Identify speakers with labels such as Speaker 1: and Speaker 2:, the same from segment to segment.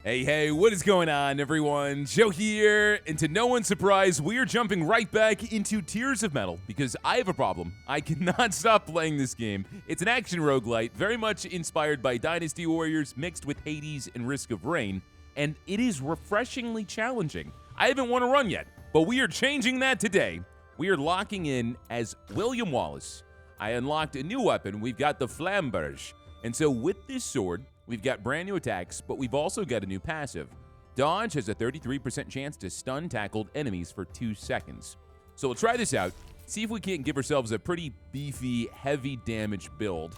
Speaker 1: Hey, what is going on, everyone? Joe here, and to no one's surprise, we are jumping right back into Tears of Metal because I have a problem. I cannot stop playing this game. It's an action roguelite, very much inspired by Dynasty Warriors mixed with Hades and Risk of Rain, and it is refreshingly challenging. I haven't won a run yet, but we are changing that today. We are locking in as William Wallace. I unlocked a new weapon. We've got the Flamberge, and so with this sword, we've got brand new attacks, but we've also got a new passive. Dodge has a 33% chance to stun tackled enemies for 2 seconds. So we'll try this out, see if we can't give ourselves a pretty beefy, heavy damage build.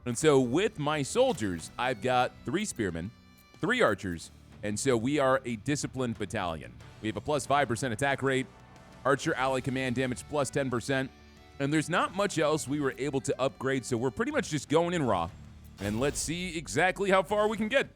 Speaker 1: And so with my soldiers, I've got 3 spearmen, 3 archers, and so we are a disciplined battalion. We have a plus 5% attack rate, archer ally command damage plus 10%, and there's not much else we were able to upgrade, so we're pretty much just going in raw. And let's see exactly how far we can get.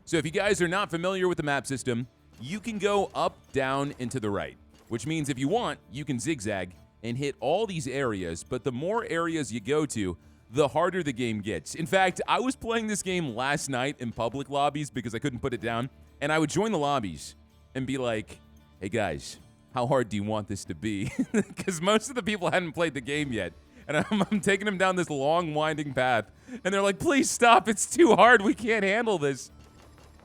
Speaker 1: So if you guys are not familiar with the map system, you can go up, down, and to the right, which means if you want, you can zigzag and hit all these areas, but the more areas you go to, the harder the game gets. In fact, I was playing this game last night in public lobbies because I couldn't put it down, and I would join the lobbies and be like, hey guys, how hard do you want this to be? Because most of the people hadn't played the game yet. And I'm taking them down this long, winding path. And they're like, please stop. It's too hard. We can't handle this.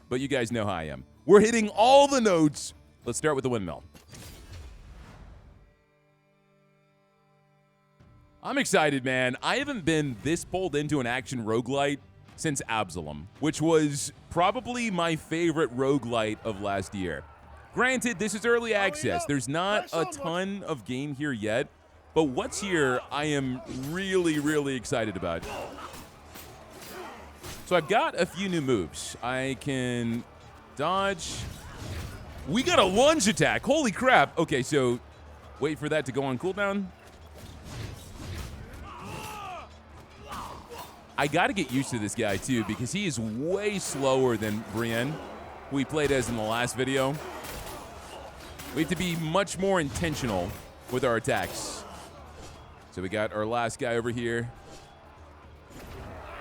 Speaker 1: But you guys know how I am. We're hitting all the notes. Let's start with the windmill. I'm excited, man. I haven't been this pulled into an action roguelite since Absalom, which was probably my favorite roguelite of last year. Granted, this is early access. There's not a ton of game here yet. But what's here, I am really excited about. So I've got a few new moves. I can dodge. We got a lunge attack. Holy crap. Okay, so wait for that to go on cooldown. I got to get used to this guy, too, because he is way slower than Brienne, who we played as in the last video. We have to be much more intentional with our attacks. So we got our last guy over here.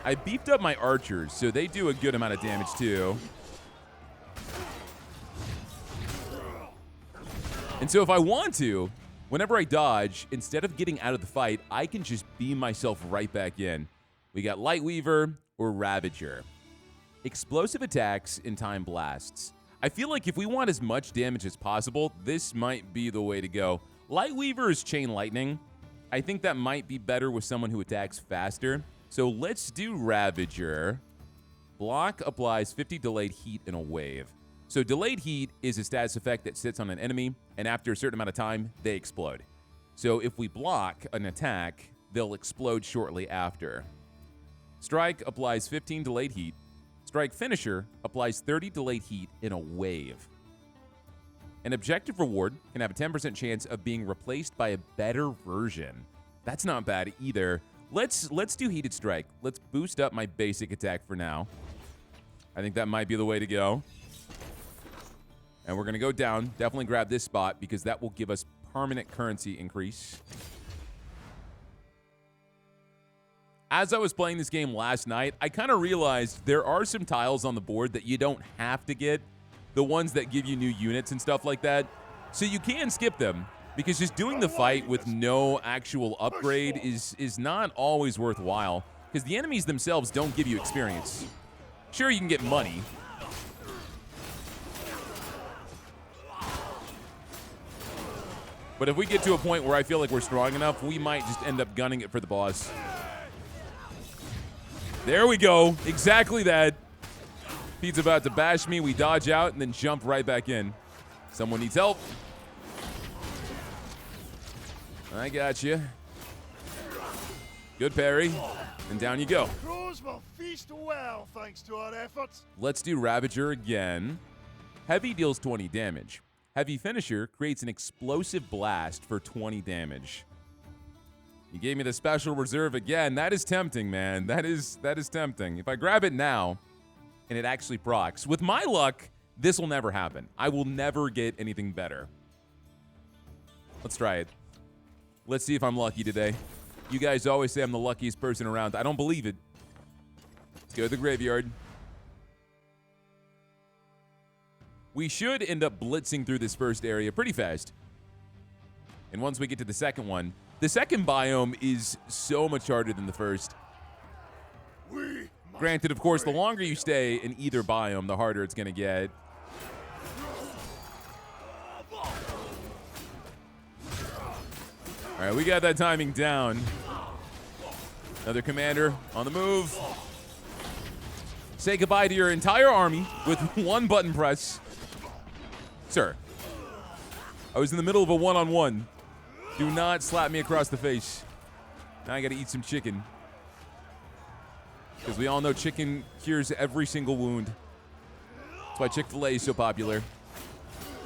Speaker 1: I beefed up my archers, so they do a good amount of damage too. And so if I want to, whenever I dodge, instead of getting out of the fight, I can just beam myself right back in. We got Lightweaver or Ravager. Explosive attacks and time blasts. I feel like if we want as much damage as possible, this might be the way to go. Lightweaver is chain lightning. I think that might be better with someone who attacks faster. So let's do Ravager. Block applies 50 delayed heat in a wave. So delayed heat is a status effect that sits on an enemy, and after a certain amount of time, they explode. So if we block an attack, they'll explode shortly after. Strike applies 15 delayed heat. Strike Finisher applies 30 delayed heat in a wave. An objective reward can have a 10% chance of being replaced by a better version. That's not bad either. Let's do Heated Strike. Let's boost up my basic attack for now. I think that might be the way to go. And we're going to go down. Definitely grab this spot because that will give us permanent currency increase. As I was playing this game last night, I kind of realized there are some tiles on the board that you don't have to get. The ones that give you new units and stuff like that. So you can skip them because just doing the fight with no actual upgrade is not always worthwhile because the enemies themselves don't give you experience. Sure, you can get money. But if we get to a point where I feel like we're strong enough, we might just end up gunning it for the boss. There we go. Exactly that. He's about to bash me. We dodge out and then jump right back in. Someone needs help. I got you. Good parry. And down you go.
Speaker 2: Crows will feast well thanks to our efforts.
Speaker 1: Let's do Ravager again. Heavy deals 20 damage. Heavy Finisher creates an explosive blast for 20 damage. You gave me the special reserve again. That is tempting, man. That is tempting. If I grab it now, and it actually procs. With my luck, this will never happen. I will never get anything better. Let's try it. Let's see if I'm lucky today. You guys always say I'm the luckiest person around. I don't believe it. Let's go to the graveyard. we should end up blitzing through this first area pretty fast. And once we get to the second one, the second biome is so much harder than the first. Granted, of course, the longer you stay in either biome, the harder it's going to get. All right, we got that timing down. Another commander on the move. Say goodbye to your entire army with one button press. Sir, I was in the middle of a one-on-one. Do not slap me across the face. Now I got to eat some chicken. Because we all know chicken cures every single wound. That's why Chick-fil-A is so popular.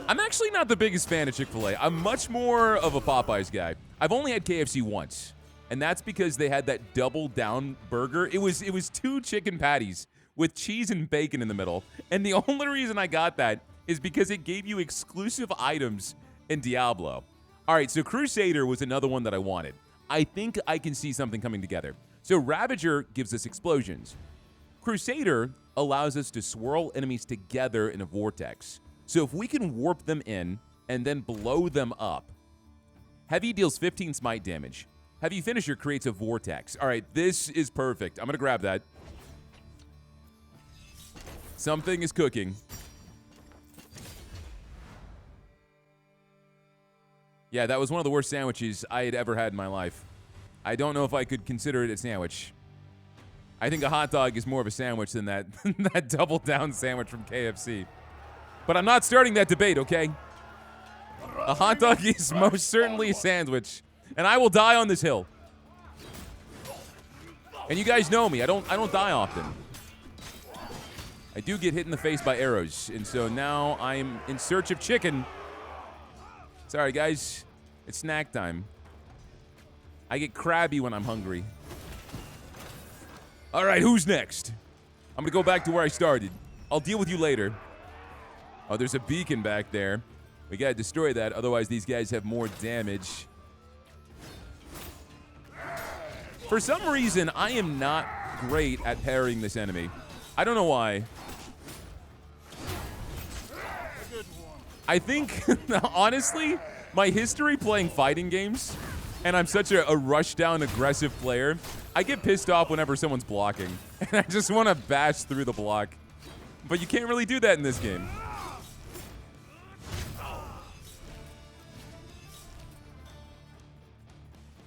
Speaker 1: I'm actually not the biggest fan of Chick-fil-A. I'm much more of a Popeyes guy. I've only had KFC once, and that's because they had that double down burger. It was 2 chicken patties with cheese and bacon in the middle. And the only reason I got that is because it gave you exclusive items in Diablo. All right, so Crusader was another one that I wanted. I think I can see something coming together. So Ravager gives us explosions. Crusader allows us to swirl enemies together in a vortex. So if we can warp them in and then blow them up. Heavy deals 15 smite damage. Heavy finisher creates a vortex. All right, this is perfect. I'm going to grab that. Something is cooking. Yeah, that was one of the worst sandwiches I had ever had in my life. I don't know if I could consider it a sandwich. I think a hot dog is more of a sandwich than that, that double down sandwich from KFC. But I'm not starting that debate, okay? A hot dog is most certainly a sandwich, and I will die on this hill. And you guys know me. I don't die often. I do get hit in the face by arrows, and so now I'm in search of chicken. Sorry, guys. It's snack time. I get crabby when I'm hungry. All right, who's next? I'm going to go back to where I started. I'll deal with you later. Oh, there's a beacon back there. We got to destroy that, otherwise these guys have more damage. For some reason, I am not great at parrying this enemy. I don't know why. I think, honestly, my history playing fighting games, and I'm such a rush-down, aggressive player, I get pissed off whenever someone's blocking, and I just want to bash through the block. But you can't really do that in this game.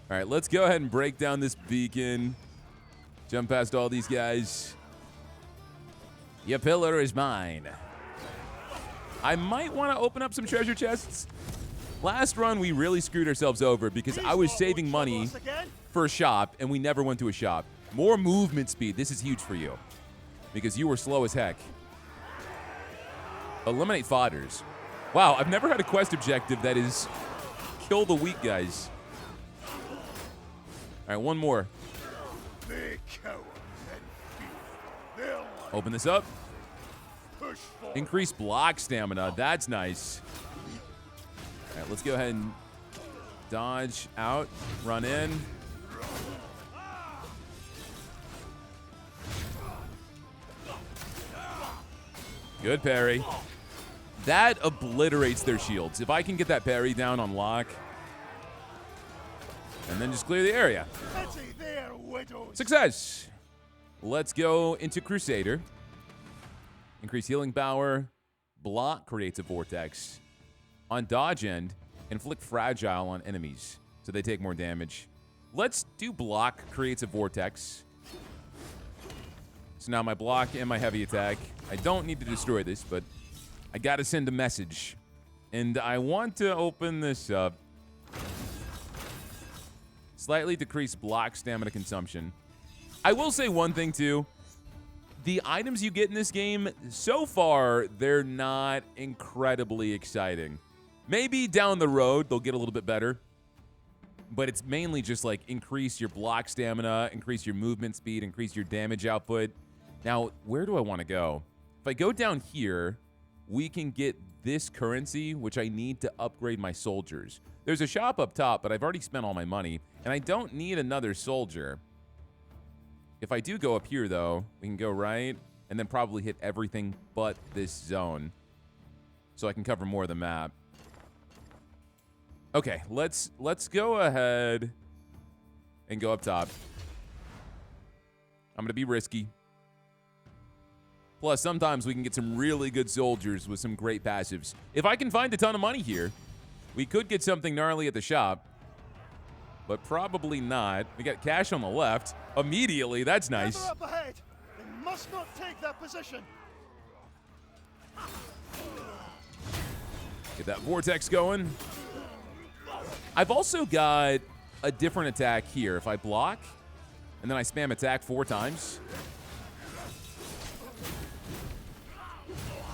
Speaker 1: All right, let's go ahead and break down this beacon. Jump past all these guys. Your pillar is mine. I might want to open up some treasure chests. Last run, we really screwed ourselves over because I was saving money for a shop, and we never went to a shop. More movement speed. This is huge for you because you were slow as heck. Eliminate fodders. Wow, I've never had a quest objective that is kill the weak guys. All right, one more. Open this up. Increase block stamina. That's nice. All right, let's go ahead and dodge out, run in. Good parry. That obliterates their shields. If I can get that parry down on lock, and then just clear the area. Success. Let's go into Crusader. Increase healing power. Block creates a vortex. On dodge end, inflict fragile on enemies, so they take more damage. Let's do block creates a vortex. So now my block and my heavy attack. I don't need to destroy this, but I gotta send a message. And I want to open this up. Slightly decrease block stamina consumption. I will say one thing too. The items you get in this game, so far, they're not incredibly exciting. Maybe down the road, they'll get a little bit better. But it's mainly just like increase your block stamina, increase your movement speed, increase your damage output. Now, where do I want to go? If I go down here, we can get this currency, which I need to upgrade my soldiers. There's a shop up top, but I've already spent all my money, and I don't need another soldier. If I do go up here, though, we can go right, and then probably hit everything but this zone. so I can cover more of the map. Okay, let's go ahead and go up top. I'm going to be risky. Plus, sometimes we can get some really good soldiers with some great passives. If I can find a ton of money here, we could get something gnarly at the shop. But probably not. We got cash on the left. Immediately, that's nice.
Speaker 2: Up ahead. They must not take that position.
Speaker 1: Get that vortex going. I've also got a different attack here. If I block, and then I spam attack 4 times.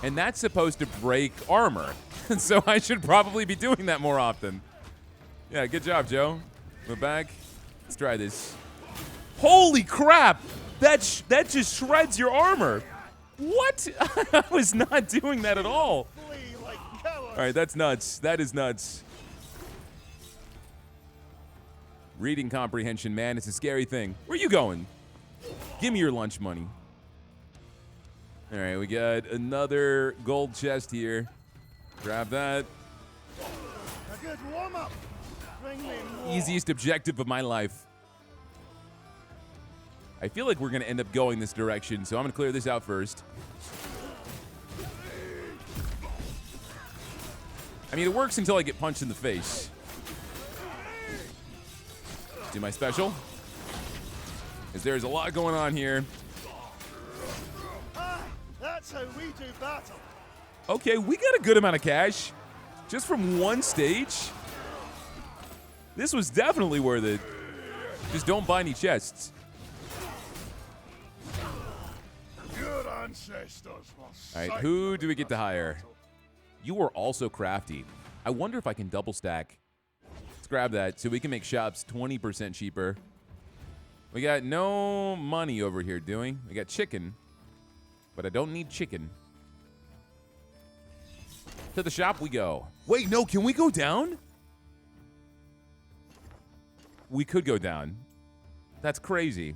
Speaker 1: And that's supposed to break armor. So I should probably be doing that more often. Yeah, good job, Joe. Move back. Let's try this. Holy crap! That just shreds your armor. What? I was not doing that at all. All right, that's nuts. That is nuts. Reading comprehension, man, it's a scary thing. Where are you going? Give me your lunch money. All right, we got another gold chest here. Grab that.
Speaker 2: A good warm-up. Bring me more.
Speaker 1: Easiest objective of my life. I feel like we're going to end up going this direction, so I'm going to clear this out first. I mean, it works until I get punched in the face. Do my special. Because there's a lot going on here.
Speaker 2: That's how we do battle.
Speaker 1: Okay, we got a good amount of cash. Just from one stage. This was definitely worth it. Just don't buy any chests.
Speaker 2: Your ancestors were
Speaker 1: All right, who do we get to hire? You are also crafty. I wonder if I can double stack. Let's grab that so we can make shops 20% cheaper. We got no money over here, do we? We got chicken, but I don't need chicken. To the shop we go. Wait, no, can we go down? We could go down. That's crazy.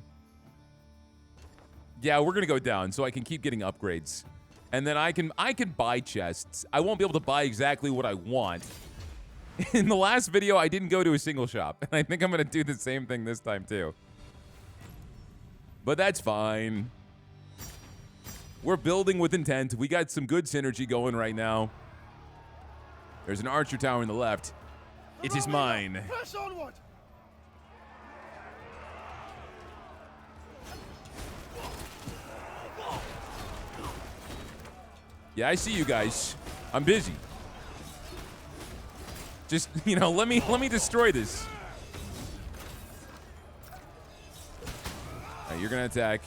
Speaker 1: Yeah, we're gonna go down so I can keep getting upgrades. And then I can buy chests. I won't be able to buy exactly what I want. In the last video, I didn't go to a single shop. And I think I'm gonna do the same thing this time too. But that's fine. We're building with intent. We got some good synergy going right now. There's an archer tower in the left. It is mine.
Speaker 2: Press onward.
Speaker 1: Yeah, I see you guys. I'm busy. Just, you know, let me destroy this. All right, you're gonna attack.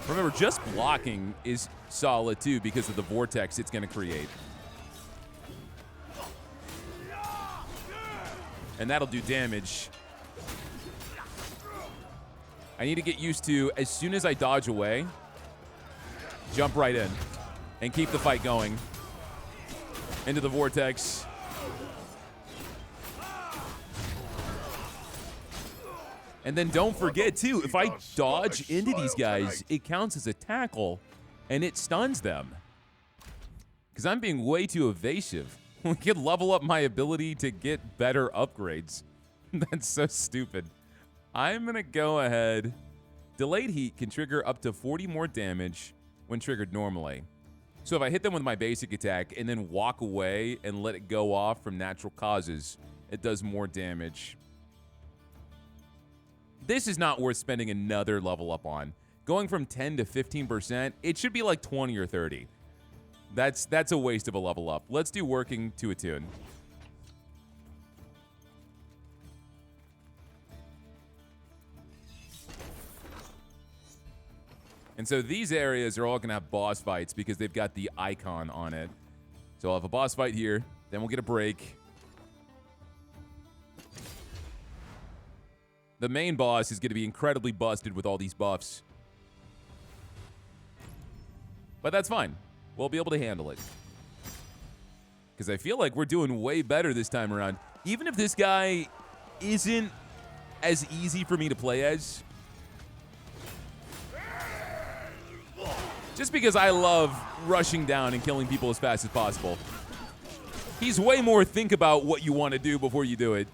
Speaker 1: Remember, just blocking is solid too because of the vortex it's gonna create. And that'll do damage. I need to get used to, as soon as I dodge away, jump right in and keep the fight going. Into the vortex. And then don't forget too, if I dodge into these guys, it counts as a tackle and it stuns them. Because I'm being way too evasive. We could level up my ability to get better upgrades. That's so stupid. I'm gonna go ahead. Delayed heat can trigger up to 40 more damage when triggered normally. So if I hit them with my basic attack and then walk away and let it go off from natural causes, it does more damage. This is not worth spending another level up on. Going from 10 to 15%, it should be like 20 or 30. That's a waste of a level up. Let's do working to attune. And so these areas are all going to have boss fights because they've got the icon on it. So I'll have a boss fight here, then we'll get a break. The main boss is going to be incredibly busted with all these buffs. But that's fine. We'll be able to handle it. Because I feel like we're doing way better this time around. Even if this guy isn't as easy for me to play as, Just because I love rushing down and killing people as fast as possible. He's way more think about what you want to do before you do it.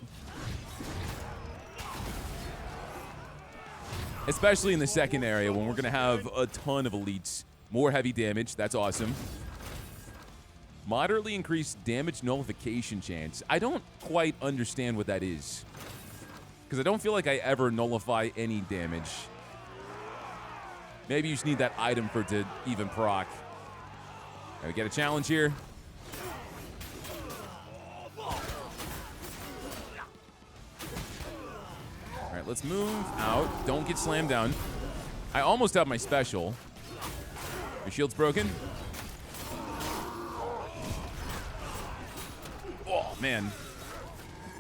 Speaker 1: Especially in the second area when we're going to have a ton of elites. More heavy damage. That's awesome. Moderately increased damage nullification chance. I don't quite understand what that is. Because I don't feel like I ever nullify any damage. Maybe you just need that item for it to even proc. Right, we get a challenge here. All right, let's move out. Don't get slammed down. I almost have my special. Your shield's broken. Oh, man.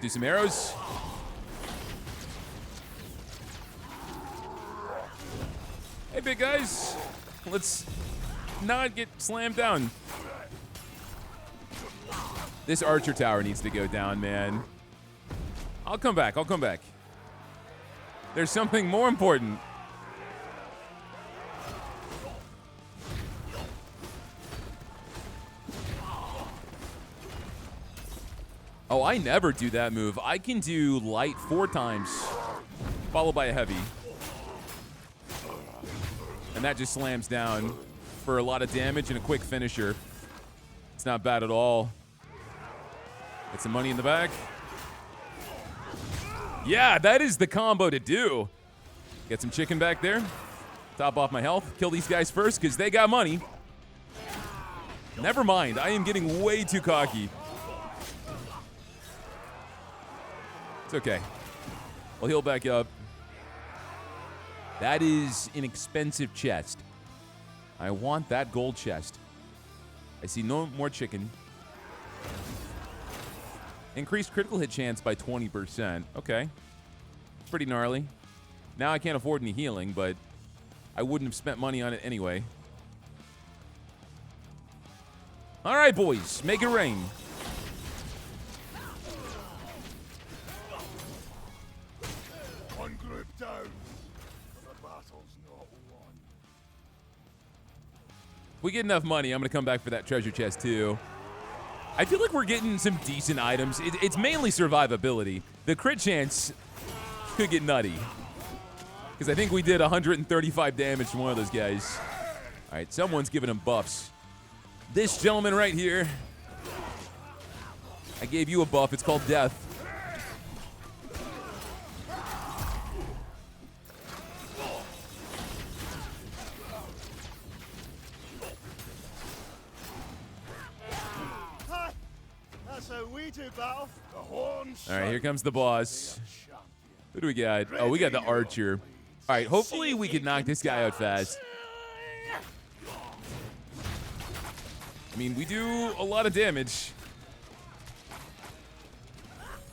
Speaker 1: Do some arrows. Hey, big guys. Let's not get slammed down. This archer tower needs to go down, man. I'll come back. I'll come back. There's something more important. Oh, I never do that move. I can do light 4 times, followed by a heavy. And that just slams down for a lot of damage and a quick finisher. It's not bad at all. Get some money in the back. Yeah, that is the combo to do. Get some chicken back there. Top off my health. Kill these guys first because they got money. Never mind. I am getting way too cocky. It's okay. We'll heal back up. That is an expensive chest. I want that gold chest. I see no more chicken. Increased critical hit chance by 20%. Okay. Pretty gnarly. Now I can't afford any healing, but I wouldn't have spent money on it anyway. All right, boys. Make it rain.
Speaker 2: One group down. The battle's not won.
Speaker 1: If we get enough money, I'm going to come back for that treasure chest, too. I feel like we're getting some decent items. It's mainly survivability. The crit chance could get nutty. Because I think we did 135 damage to one of those guys. All right, someone's giving him buffs. This gentleman right here. I gave you a buff. It's called death.
Speaker 2: That's how we do battle. The horns.
Speaker 1: All right, here comes the boss. Who do we got? Oh, we got the archer. All right, hopefully we can knock this guy out fast. I mean, we do a lot of damage.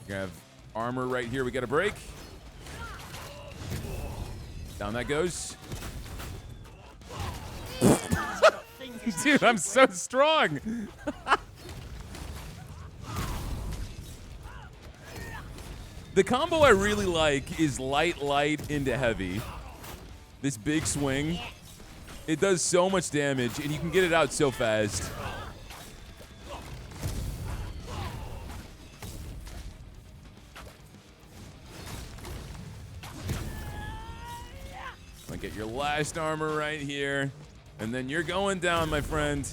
Speaker 1: We have armor right here we got to break. Down that goes. Dude, I'm so strong. The combo I really like is light, light into heavy. This big swing. It does so much damage, and you can get it out so fast. I'll get your last armor right here, and then you're going down, my friend.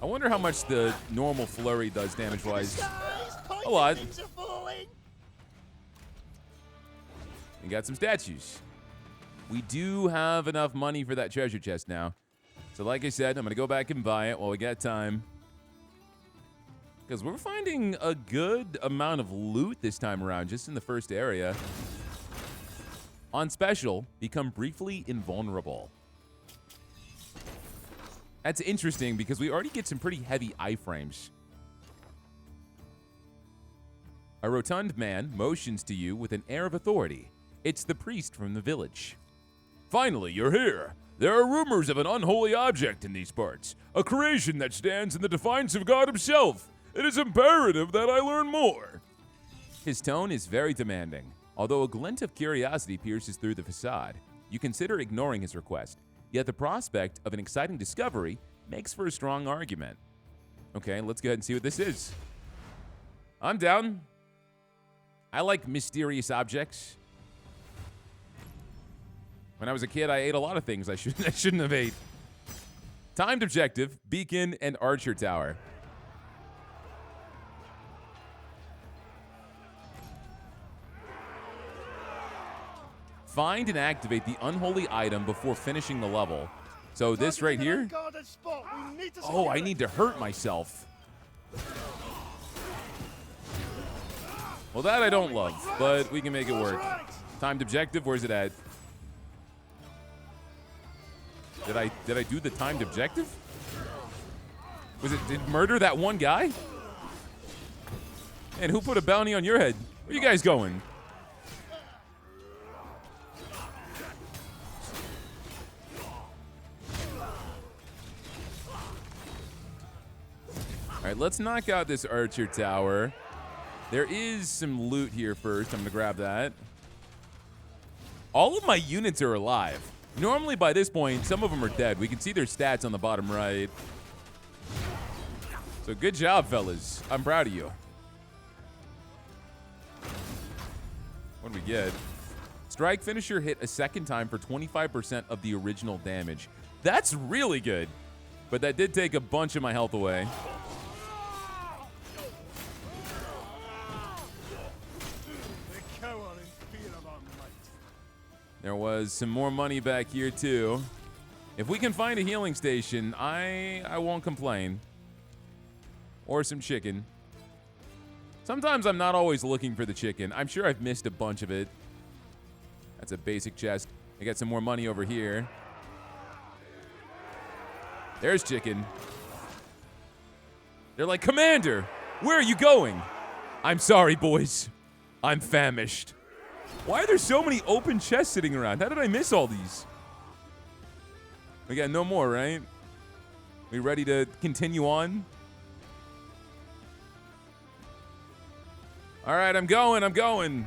Speaker 1: I wonder how much the normal flurry does damage-wise. A lot. We got some statues. We do have enough money for that treasure chest now. So like I said, I'm going to go back and buy it while we got time. Because we're finding a good amount of loot this time around, just in the first area. On special, become briefly invulnerable. That's interesting because we already get some pretty heavy iframes. A rotund man motions to you with an air of authority. It's the priest from the village. Finally, you're here. There are rumors of an unholy object in these parts, a creation that stands in the defiance of God himself. It is imperative that I learn more. His tone is very demanding. Although a glint of curiosity pierces through the facade, you consider ignoring his request. Yet the prospect of an exciting discovery makes for a strong argument. Okay, let's go ahead and see what this is. I'm down. I like mysterious objects. When I was a kid, I ate a lot of things I shouldn't have ate. Timed objective, beacon, and archer tower. Find and activate the unholy item before finishing the level. So this right here? Oh, I need to hurt myself. Well, that I don't love, but we can make it work. Timed objective, where's it at? Did I do the timed objective? Did murder that one guy? And who put a bounty on your head? Where you guys going? All right, let's knock out this archer tower. There is some loot here first. I'm going to grab that. All of my units are alive. Normally, by this point, some of them are dead. We can see their stats on the bottom right. So good job, fellas. I'm proud of you. What do we get? Strike finisher hit a second time for 25% of the original damage. That's really good. But that did take a bunch of my health away. There was some more money back here, too. If we can find a healing station, I won't complain. Or some chicken. Sometimes I'm not always looking for the chicken. I'm sure I've missed a bunch of it. That's a basic chest. I got some more money over here. There's chicken. They're like, Commander, where are you going? I'm sorry, boys. I'm famished. Why are there so many open chests sitting around? How did I miss all these? We got no more, right? We ready to continue on? All right, I'm going.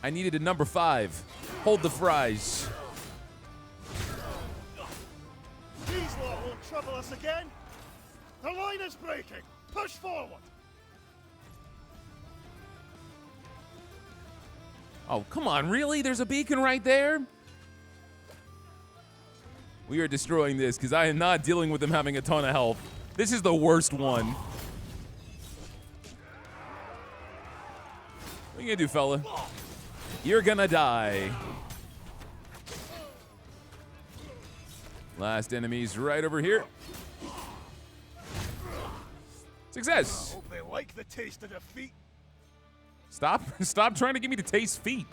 Speaker 1: I needed a number 5. Hold the fries.
Speaker 2: These lot won't trouble us again. The line is breaking. Push forward.
Speaker 1: Oh, come on, really? There's a beacon right there? We are destroying this because I am not dealing with them having a ton of health. This is the worst one. What are you gonna do, fella? You're gonna die. Last enemy's right over here. Success.
Speaker 2: I hope they like the taste of defeat.
Speaker 1: Stop trying to get me to taste feet.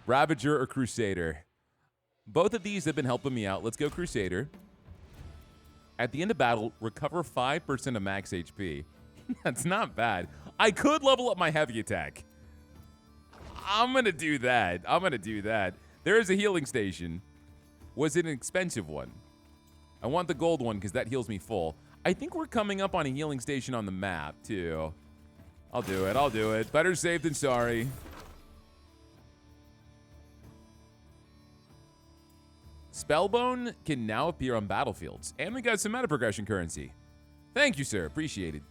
Speaker 1: Ravager or Crusader. Both of these have been helping me out. Let's go Crusader. At the end of battle, recover 5% of max HP. That's not bad. I could level up my heavy attack. I'm going to do that. There is a healing station. Was it an expensive one? I want the gold one because that heals me full. I think we're coming up on a healing station on the map, too. I'll do it. Better safe than sorry. Spellbone can now appear on battlefields. And we got some meta progression currency. Thank you, sir. Appreciate it.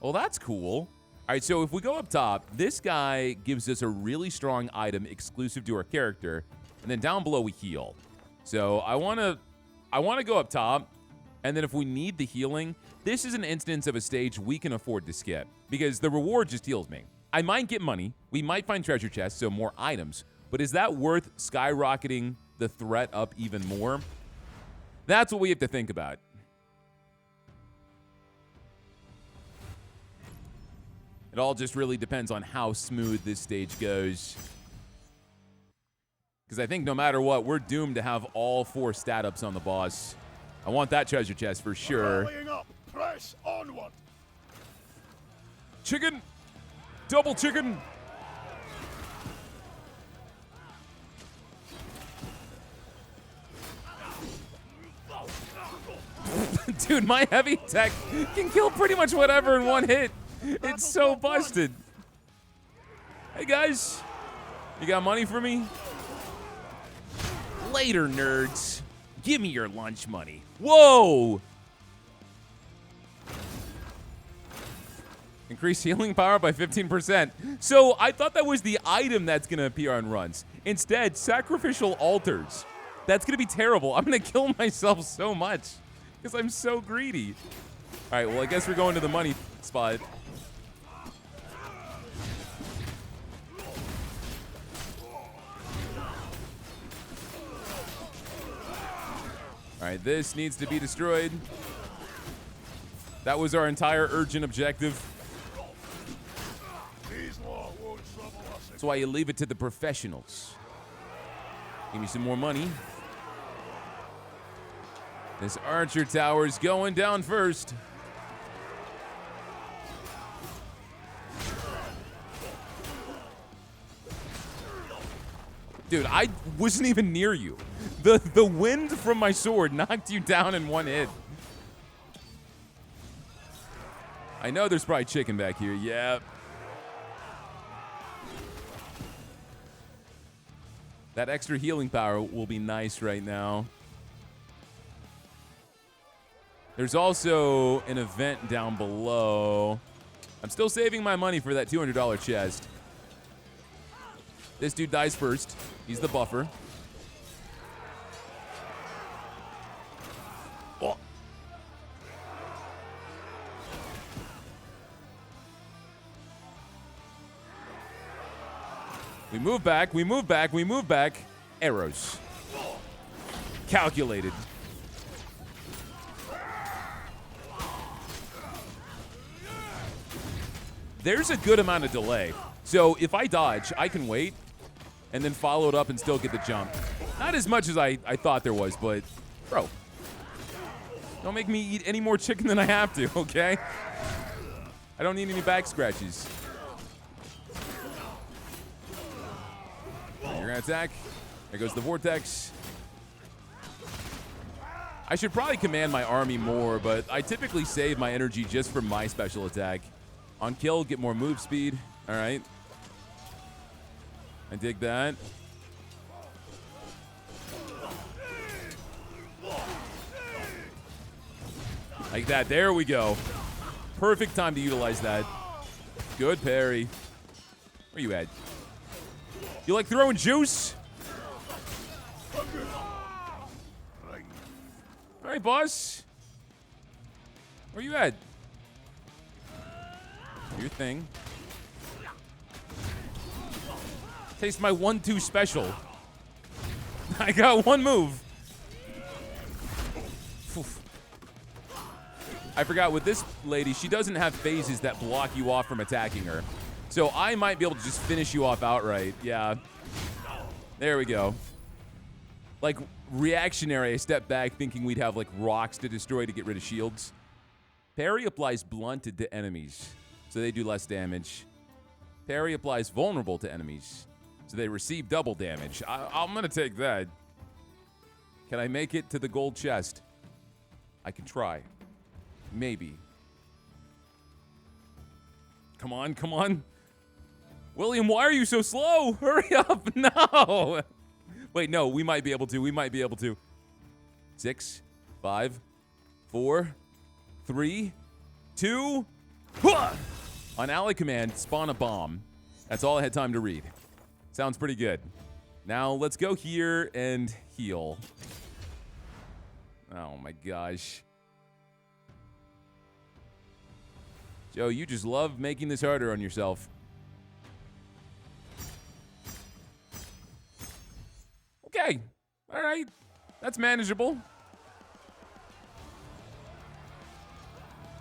Speaker 1: Well, that's cool. All right, so if we go up top, this guy gives us a really strong item exclusive to our character. And then down below, we heal. So I want to go up top. And then if we need the healing, this is an instance of a stage we can afford to skip because the reward just heals me. I might get money. We might find treasure chests, so more items. But is that worth skyrocketing the threat up even more? That's what we have to think about. It all just really depends on how smooth this stage goes. Because I think no matter what, we're doomed to have all 4 stat ups on the boss. I want that treasure chest for sure.
Speaker 2: Up. Press onward.
Speaker 1: Chicken! Double chicken! Dude, my heavy attack can kill pretty much whatever in one hit. It's so busted. Hey, guys. You got money for me? Later, nerds. Give me your lunch money. Whoa! Increase healing power by 15%. So I thought that was the item that's going to appear on runs. Instead, sacrificial altars. That's going to be terrible. I'm going to kill myself so much because I'm so greedy. All right, well, I guess we're going to the money spot. All right, this needs to be destroyed. That was our entire urgent objective. That's why you leave it to the professionals. Give me some more money. This archer tower's going down first. Dude, I wasn't even near you. The wind from my sword knocked you down in one hit. I know there's probably chicken back here. Yeah. That extra healing power will be nice right now. There's also an event down below. I'm still saving my money for that $200 chest. This dude dies first. He's the buffer. Oh. We move back, we move back, we move back. Arrows. Calculated. There's a good amount of delay. So if I dodge, I can wait and then follow it up and still get the jump. Not as much as I thought there was, but bro, don't make me eat any more chicken than I have to, okay? I don't need any back scratches. You're gonna attack. There goes the vortex. I should probably command my army more, but I typically save my energy just for my special attack. On kill, get more move speed. All right. I dig that. Like that. There we go. Perfect time to utilize that. Good parry. Where you at? You like throwing juice? All right, boss. Where you at? Do your thing. Taste my 1-2 special. I got one move. Oof. I forgot with this lady, she doesn't have phases that block you off from attacking her. So I might be able to just finish you off outright. Yeah. There we go. Like, reactionary, I stepped back thinking we'd have, like, rocks to destroy to get rid of shields. Parry applies blunted to enemies, so they do less damage. Parry applies vulnerable to enemies, so they receive double damage. I'm going to take that. Can I make it to the gold chest? I can try. Maybe. Come on, come on. William, why are you so slow? Hurry up. No. Wait, no, we might be able to. We might be able to. 6, 5, 4, 3, 2. On ally command, spawn a bomb. That's all I had time to read. Sounds pretty good. Now let's go here and heal. Oh my gosh. Joe, you just love making this harder on yourself. Okay. All right. That's manageable.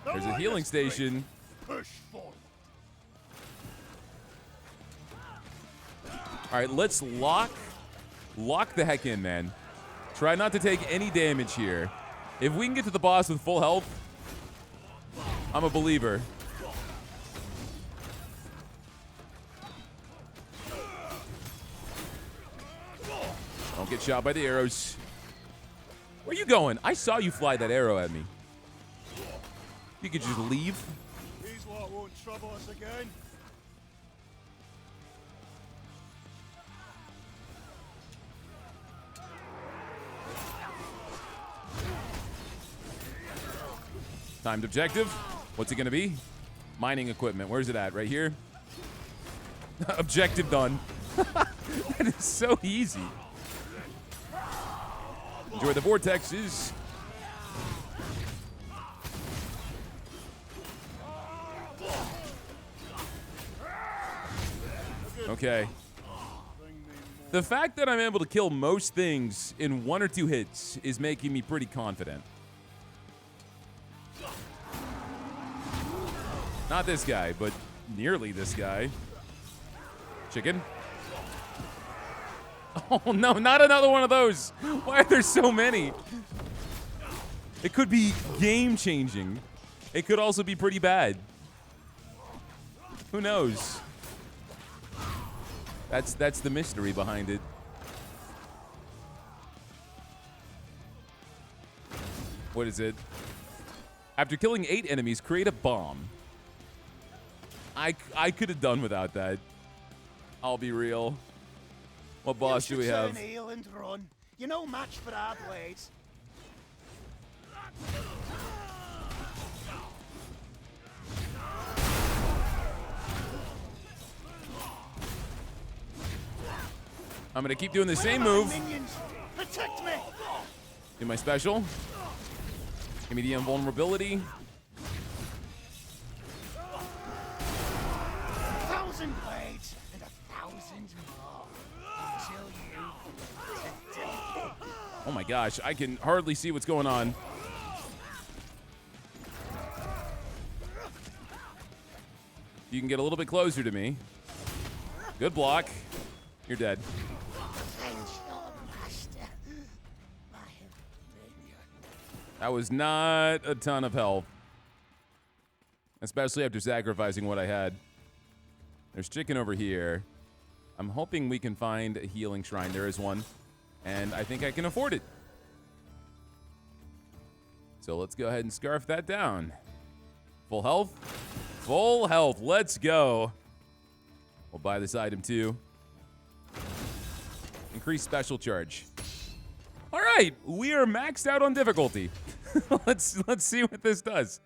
Speaker 1: There's a healing station.
Speaker 2: Push forward.
Speaker 1: All right, let's lock the heck in, man. Try not to take any damage here. If we can get to the boss with full health, I'm a believer. Don't get shot by the arrows. Where you going? I saw you fly that arrow at me. You could just leave.
Speaker 2: These lot won't trouble us again.
Speaker 1: Timed objective. What's it gonna be? Mining equipment. Where's it at? Right here? Objective done. That is so easy. Enjoy the vortexes. Okay. The fact that I'm able to kill most things in 1 or 2 hits is making me pretty confident. Not this guy, but nearly this guy. Chicken. Oh no, not another one of those. Why are there so many? It could be game-changing. It could also be pretty bad. Who knows? That's the mystery behind it. What is it? After killing 8 enemies, create a bomb. I could have done without that. I'll be real. What boss do we have?
Speaker 2: Heel and run. You're no match for our blades.
Speaker 1: I'm gonna keep doing the same move.
Speaker 2: Minions, protect me.
Speaker 1: Do my special. Give me the invulnerability.
Speaker 2: 1,000 blades and 1,000 more until you.
Speaker 1: Oh my gosh, I can hardly see what's going on. You can get a little bit closer to me. Good block. You're dead. That was not a ton of health. Especially after sacrificing what I had. There's chicken over here. I'm hoping we can find a healing shrine. There is one. And I think I can afford it. So let's go ahead and scarf that down. Full health? Full health. Let's go. We'll buy this item too. Increase special charge. All right, we are maxed out on difficulty. Let's see what this does.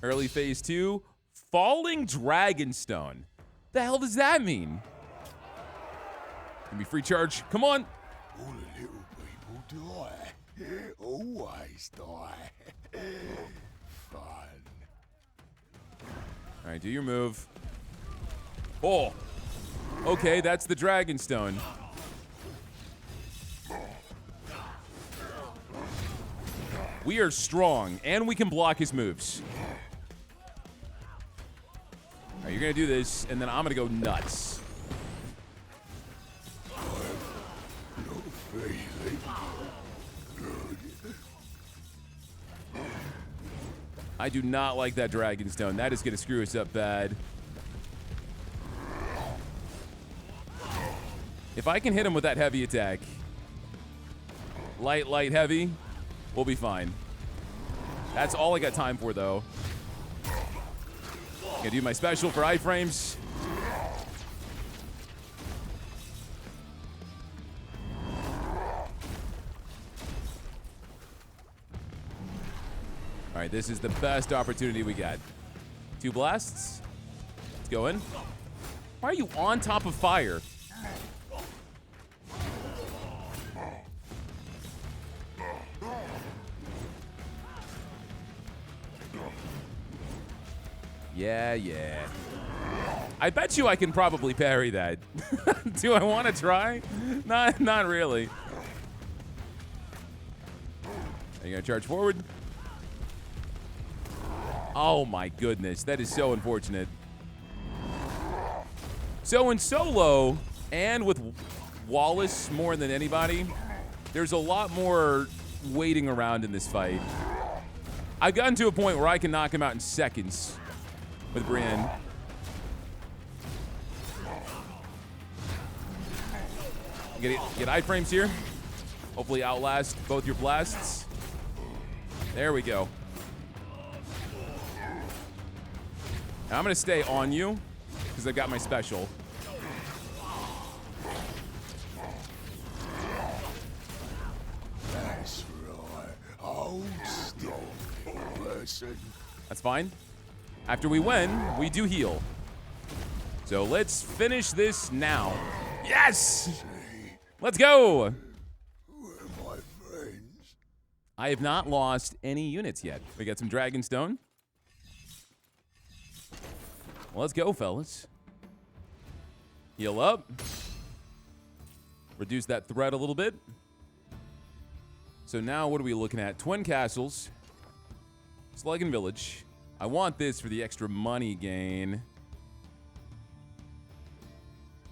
Speaker 1: Early phase 2, falling dragonstone. The hell does that mean? Give me free charge. Come on.
Speaker 2: All the little people die. Always die. Fun.
Speaker 1: All right, do your move. Oh. Okay, that's the dragonstone. We are strong, and we can block his moves. All right, you're going to do this, and then I'm going to go nuts. I do not like that dragonstone. That is going to screw us up bad. If I can hit him with that heavy attack, light, heavy, we'll be fine. That's all I got time for, though. Gonna do my special for iframes. All right, this is the best opportunity we got. 2 blasts. Let's go in. Why are you on top of fire? Yeah. I bet you I can probably parry that. Do I want to try? Not really. Are you gonna charge forward? Oh my goodness, that is so unfortunate. So in solo, and with Wallace more than anybody, there's a lot more waiting around in this fight. I've gotten to a point where I can knock him out in seconds with Brienne. Get iframes here. Hopefully outlast both your blasts. There we go. Now I'm gonna stay on you because I've got my special.
Speaker 2: listen.
Speaker 1: That's fine. After we win, we do heal. So let's finish this now. Yes! Let's go!
Speaker 2: We're my friends.
Speaker 1: I have not lost any units yet. We got some Dragonstone. Let's go, fellas. Heal up. Reduce that threat a little bit. So now what are we looking at? Twin Castles. Sluggin Village. I want this for the extra money gain.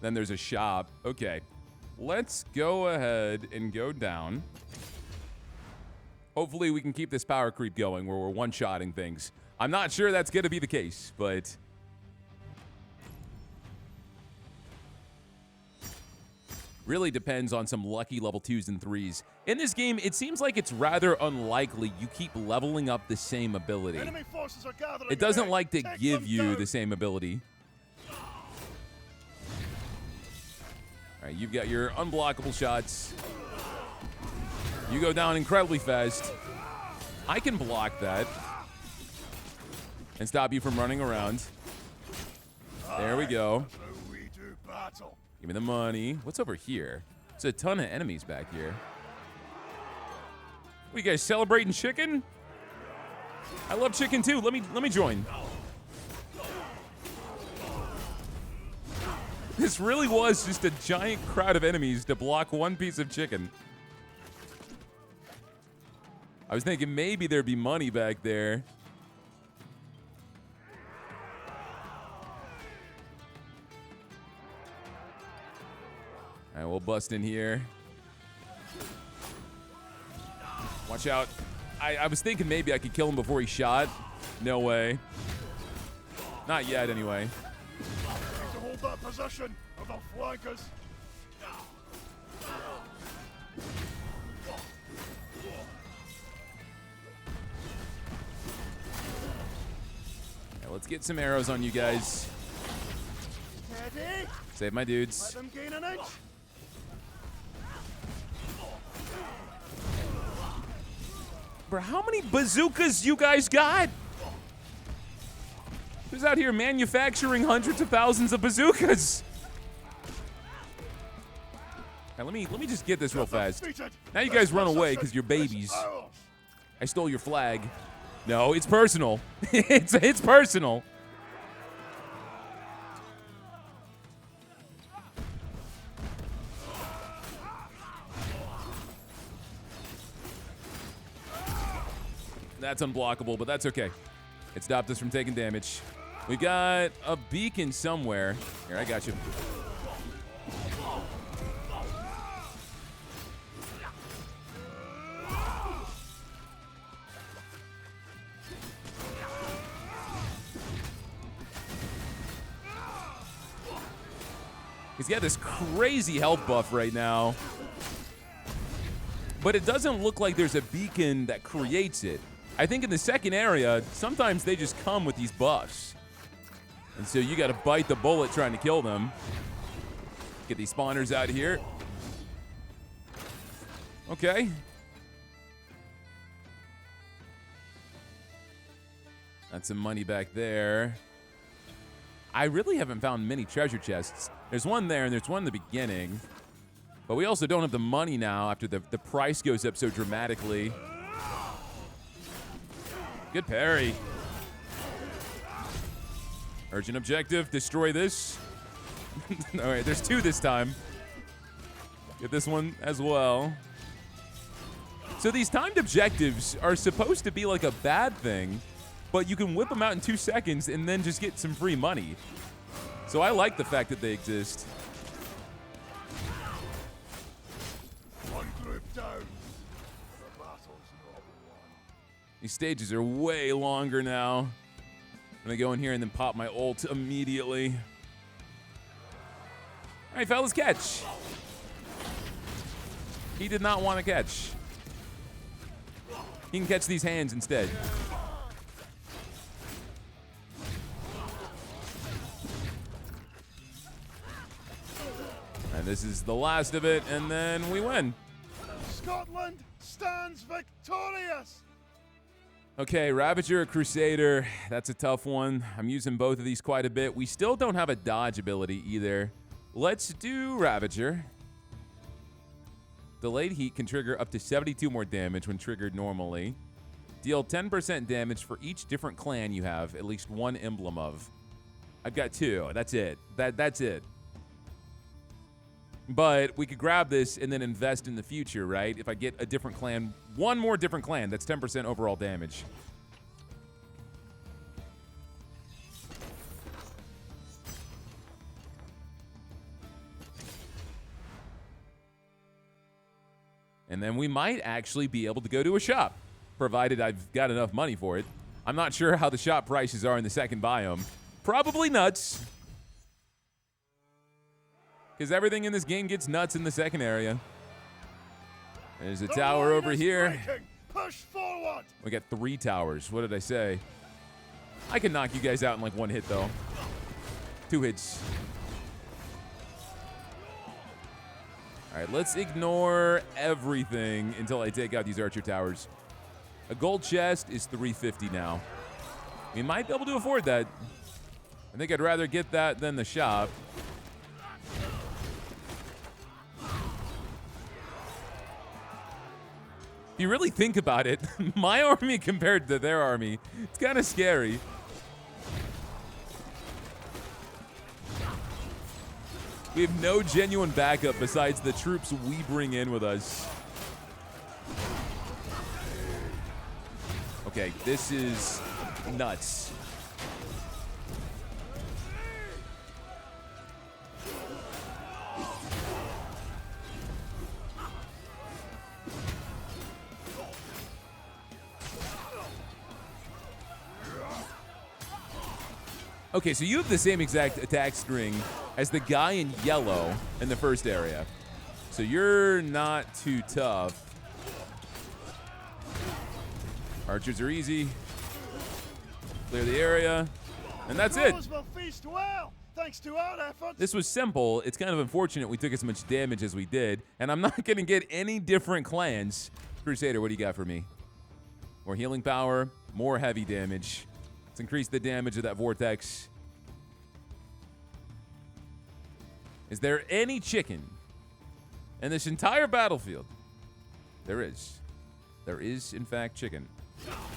Speaker 1: Then there's a shop. Okay. Let's go ahead and go down. Hopefully we can keep this power creep going where we're one-shotting things. I'm not sure that's going to be the case, but... really depends on some lucky level 2s and 3s. In this game, it seems like it's rather unlikely you keep leveling up the same ability.
Speaker 2: Enemy forces are gathering.
Speaker 1: It doesn't
Speaker 2: ahead.
Speaker 1: like to
Speaker 2: Take
Speaker 1: give
Speaker 2: them
Speaker 1: you
Speaker 2: down.
Speaker 1: the same ability. All right, you've got your unblockable shots. You go down incredibly fast. I can block that and stop you from running around. There we go.
Speaker 2: So we do battle.
Speaker 1: Give me the money. What's over here? There's a ton of enemies back here. What, you guys celebrating chicken? I love chicken too. Let me join. This really was just a giant crowd of enemies to block one piece of chicken. I was thinking maybe there'd be money back there. All right, we'll bust in here. Watch out. I was thinking maybe I could kill him before he shot. No way. Not yet, anyway.
Speaker 2: Need to hold that position of the flankers.
Speaker 1: Yeah, let's get some arrows on you guys.
Speaker 2: Steady.
Speaker 1: Save my
Speaker 2: Let
Speaker 1: dudes.
Speaker 2: them gain an inch.
Speaker 1: Bro, how many bazookas you guys got? Who's out here manufacturing hundreds of thousands of bazookas? All right, let me just get this real fast. Now you guys run away because you're babies. I stole your flag. No, it's personal. it's personal. That's unblockable, but that's okay. It stopped us from taking damage. We got a beacon somewhere. Here, I got you. He's got this crazy health buff right now. But it doesn't look like there's a beacon that creates it. I think in the second area, sometimes they just come with these buffs. And so you got to bite the bullet trying to kill them. Get these spawners out of here. Okay. That's some money back there. I really haven't found many treasure chests. There's one there and there's one in the beginning. But we also don't have the money now after the price goes up so dramatically. Good parry. Urgent objective, destroy this. All right, there's two this time. Get this one as well. So these timed objectives are supposed to be like a bad thing, but you can whip them out in 2 seconds and then just get some free money. So I like the fact that they exist.
Speaker 2: One group down. The battle's not won.
Speaker 1: These stages are way longer now. I'm gonna go in here and then pop my ult immediately. All right, fellas, catch. He did not want to catch. He can catch these hands instead. And this is the last of it, and then we win.
Speaker 2: Scotland stands victorious.
Speaker 1: Okay, Ravager, Crusader, that's a tough one. I'm using both of these quite a bit. We still don't have a dodge ability either. Let's do Ravager. Delayed heat can trigger up to 72 more damage when triggered normally. Deal 10% damage for each different clan you have at least one emblem of. I've got 2. That's it. That's it. But we could grab this and then invest in the future, right? If I get a different clan, one more different clan, that's 10% overall damage. And then we might actually be able to go to a shop, provided I've got enough money for it. I'm not sure how the shop prices are in the second biome. Probably nuts. Because everything in this game gets nuts in the second area. There's a tower over here.
Speaker 2: Push forward.
Speaker 1: We got 3 towers. What did I say? I can knock you guys out in like 1 hit, though. 2 hits. All right, let's ignore everything until I take out these archer towers. A gold chest is 350 now. We might be able to afford that. I think I'd rather get that than the shop. If you really think about it, my army compared to their army, it's kind of scary. We have no genuine backup besides the troops we bring in with us. Okay, this is nuts. Okay, so you have the same exact attack string as the guy in yellow in the first area. So you're not too tough. Archers are easy. Clear the area. And that's it.
Speaker 2: Will feast well, thanks to our efforts.
Speaker 1: This was simple. It's kind of unfortunate we took as much damage as we did. And I'm not going to get any different clans. Crusader, what do you got for me? More healing power, more heavy damage. Let's increase the damage of that vortex. Is there any chicken in this entire battlefield? There is. There is, in fact, chicken.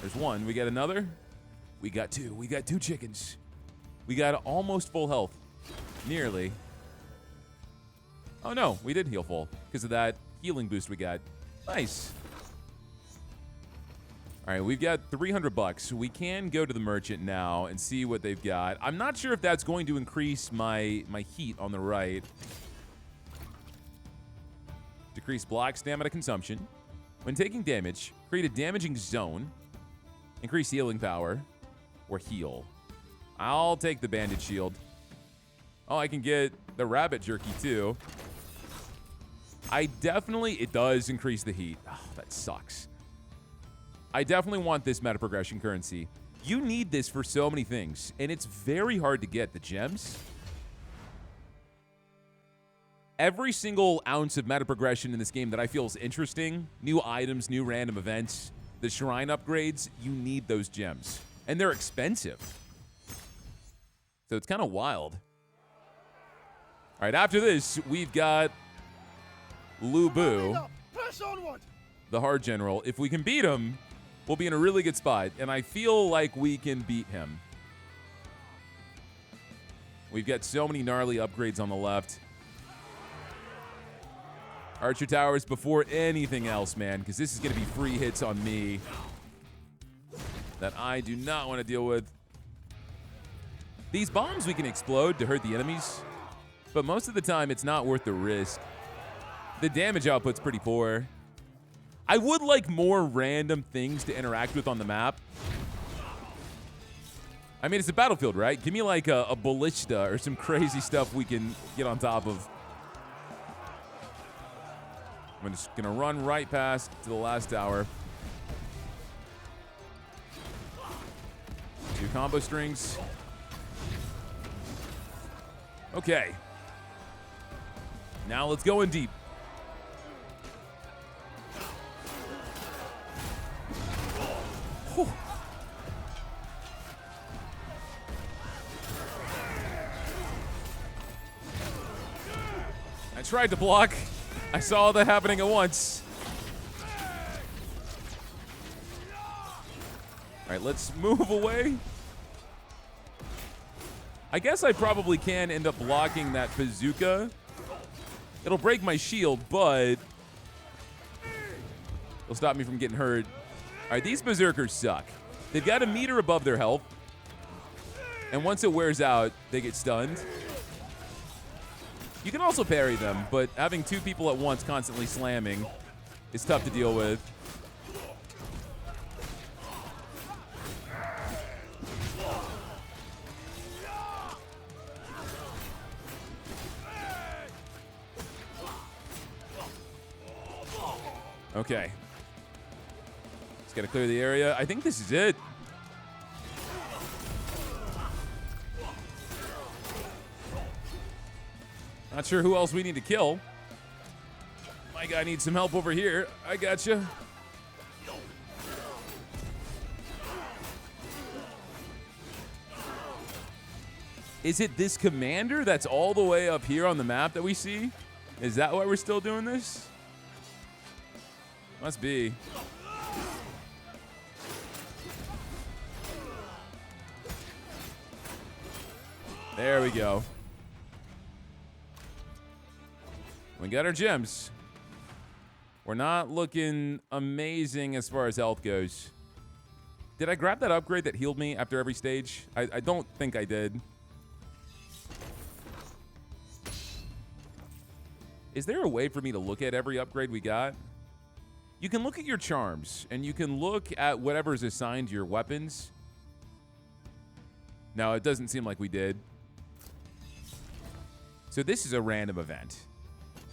Speaker 1: There's 1. We got another. We got 2. We got 2 chickens. We got almost full health. Nearly. Oh, no. We did heal full because of that healing boost we got. Nice. All right, we've got 300 bucks. We can go to the merchant now and see what they've got. I'm not sure if that's going to increase my heat on the right. Decrease block stamina consumption. When taking damage, create a damaging zone. Increase healing power or heal. I'll take the bandage shield. Oh, I can get the rabbit jerky too. It does increase the heat. Oh, that sucks. I definitely want this meta progression currency. You need this for so many things, and it's very hard to get the gems. Every single ounce of meta progression in this game that I feel is interesting, new items, new random events, the shrine upgrades, you need those gems. And they're expensive. So it's kind of wild. All right, after this, we've got Lu Bu,
Speaker 2: Press onward.
Speaker 1: the hard general. If we can beat him, we'll be in a really good spot, and I feel like we can beat him. We've got so many gnarly upgrades on the left. Archer towers before anything else, man, because this is going to be free hits on me that I do not want to deal with. These bombs we can explode to hurt the enemies, but most of the time it's not worth the risk. The damage output's pretty poor. I would like more random things to interact with on the map. I mean, it's a battlefield, right? Give me like a ballista or some crazy stuff we can get on top of. I'm just going to run right past to the last tower. 2 combo strings. Okay. Now let's go in deep. Whew. tried to block. I saw that happening at once. All right, let's move away. I guess I probably can end up blocking that bazooka. It'll break my shield, but it'll stop me from getting hurt. All right, these berserkers suck. They've got a meter above their health, and once it wears out, they get stunned. You can also parry them, but having two people at once constantly slamming is tough to deal with. Okay. Just gotta clear the area. I think this is it. Not sure who else we need to kill. My guy needs some help over here. I gotcha. Is it this commander that's all the way up here on the map that we see? Is that why we're still doing this? Must be. There we go. We got our gems. We're not looking amazing as far as health goes. Did I grab that upgrade that healed me after every stage? I don't think I did. Is there a way for me to look at every upgrade we got? You can look at your charms, and you can look at whatever's assigned to your weapons. No, it doesn't seem like we did. So this is a random event.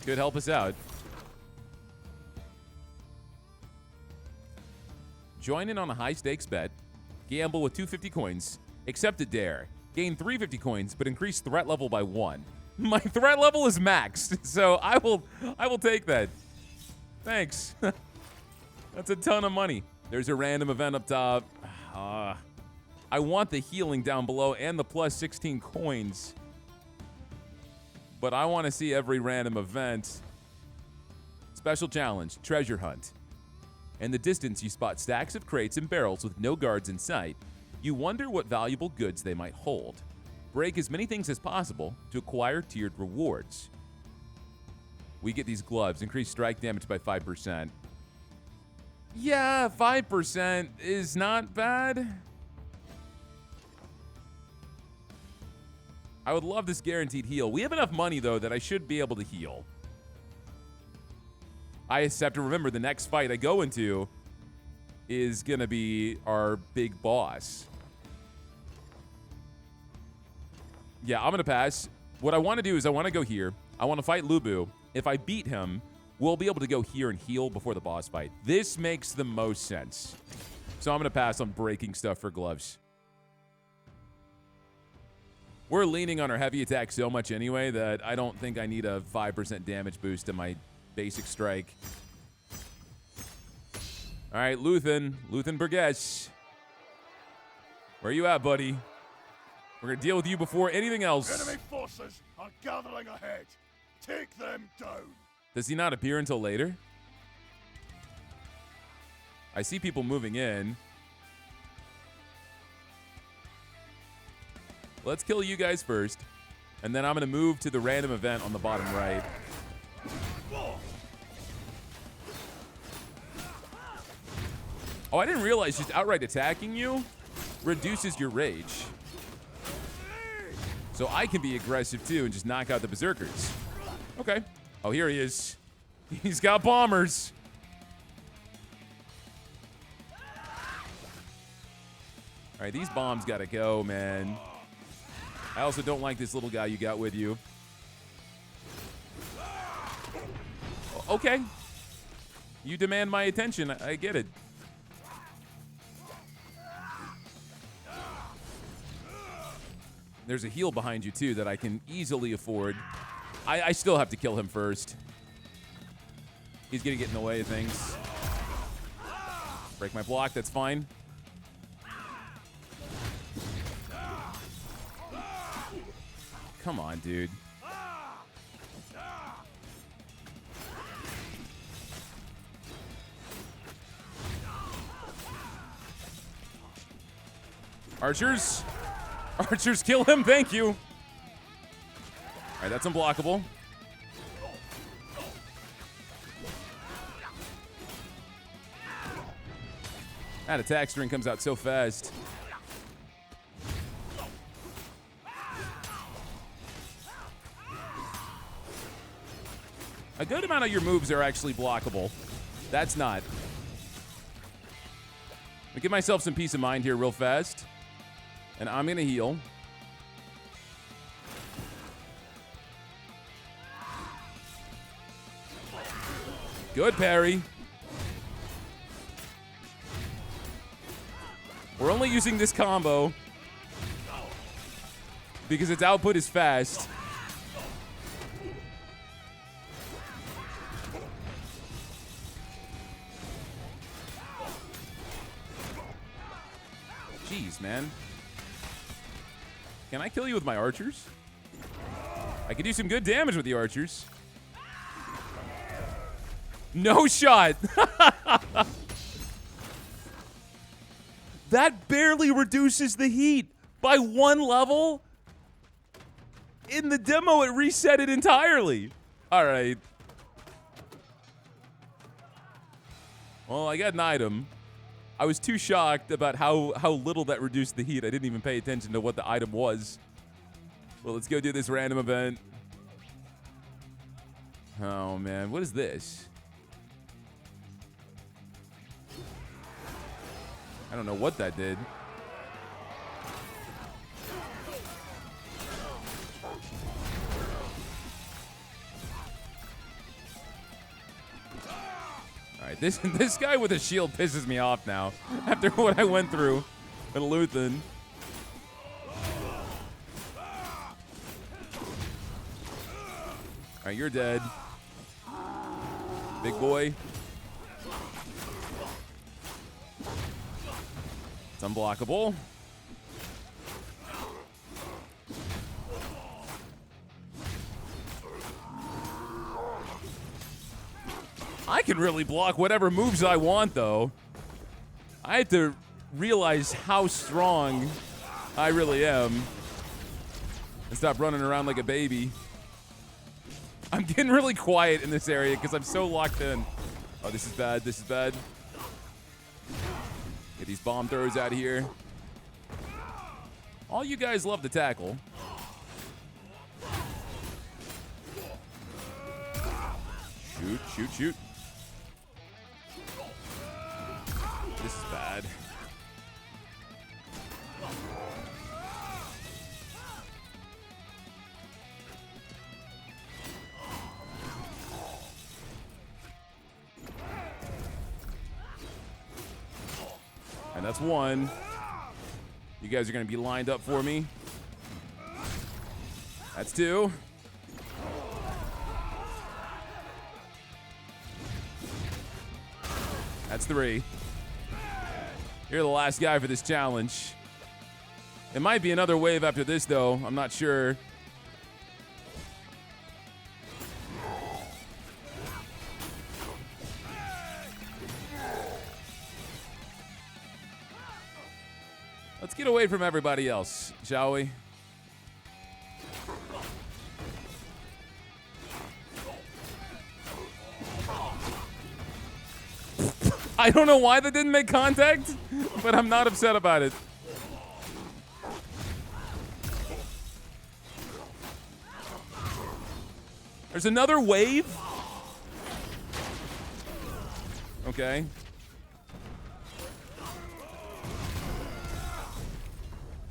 Speaker 1: Could help us out. Join in on a high-stakes bet. Gamble with 250 coins. Accept a dare. Gain 350 coins, but increase threat level by 1. My threat level is maxed, so I will take that. Thanks. That's a ton of money. There's a random event up top. I want the healing down below and the plus 16 coins. But I want to see every random event. Special challenge, treasure hunt. In the distance, you spot stacks of crates and barrels with no guards in sight. You wonder what valuable goods they might hold. Break as many things as possible to acquire tiered rewards. We get these gloves, increase strike damage by 5%. Yeah, 5% is not bad. I would love this guaranteed heal. We have enough money, though, that I should be able to heal. I just have to remember the next fight I go into is going to be our big boss. Yeah, I'm going to pass. What I want to do is I want to go here. I want to fight Lubu. If I beat him, we'll be able to go here and heal before the boss fight. This makes the most sense. So I'm going to pass on breaking stuff for gloves. We're leaning on our heavy attack so much anyway that I don't think I need a 5% damage boost to my basic strike. All right, Luthen Burgess. Where are you at, buddy? We're going to deal with you before anything else.
Speaker 2: Enemy forces are gathering ahead. Take them down.
Speaker 1: Does he not appear until later? I see people moving in. Let's kill you guys first, and then I'm going to move to the random event on the bottom right. Oh, I didn't realize just outright attacking you reduces your rage. So I can be aggressive too and just knock out the berserkers. Okay. Oh, here he is. He's got bombers. All right, these bombs got to go, man. I also don't like this little guy you got with you. Okay. You demand my attention. I get it. There's a heal behind you, too, that I can easily afford. I still have to kill him first. He's going to get in the way of things. Break my block. That's fine. Come on, dude. Archers. Archers, kill him. Thank you. All right, that's unblockable. That attack string comes out so fast. A good amount of your moves are actually blockable. That's not. I'll give myself some peace of mind here real fast. And I'm going to heal. Good parry. We're only using this combo because its output is fast. Jeez, man. Can I kill you with my archers? I could do some good damage with the archers. No shot. That barely reduces the heat by 1 level. In the demo, it reset it entirely. All right. Well, I got an item. I was too shocked about how little that reduced the heat. I didn't even pay attention to what the item was. Well, let's go do this random event. Oh, man. What is this? I don't know what that did. All right, this guy with a shield pisses me off now. After what I went through with Luthen. All right, you're dead. Big boy. It's unblockable. I can really block whatever moves I want, though. I have to realize how strong I really am and stop running around like a baby. I'm getting really quiet in this area because I'm so locked in. Oh, this is bad. This is bad. Get these bomb throws out of here. All you guys love to tackle. Shoot, shoot, shoot. This is bad. And that's one. You guys are going to be lined up for me. That's two. That's three. You're the last guy for this challenge. It might be another wave after this, though. I'm not sure. Let's get away from everybody else, shall we? I don't know why that didn't make contact, but I'm not upset about it. There's another wave? Okay.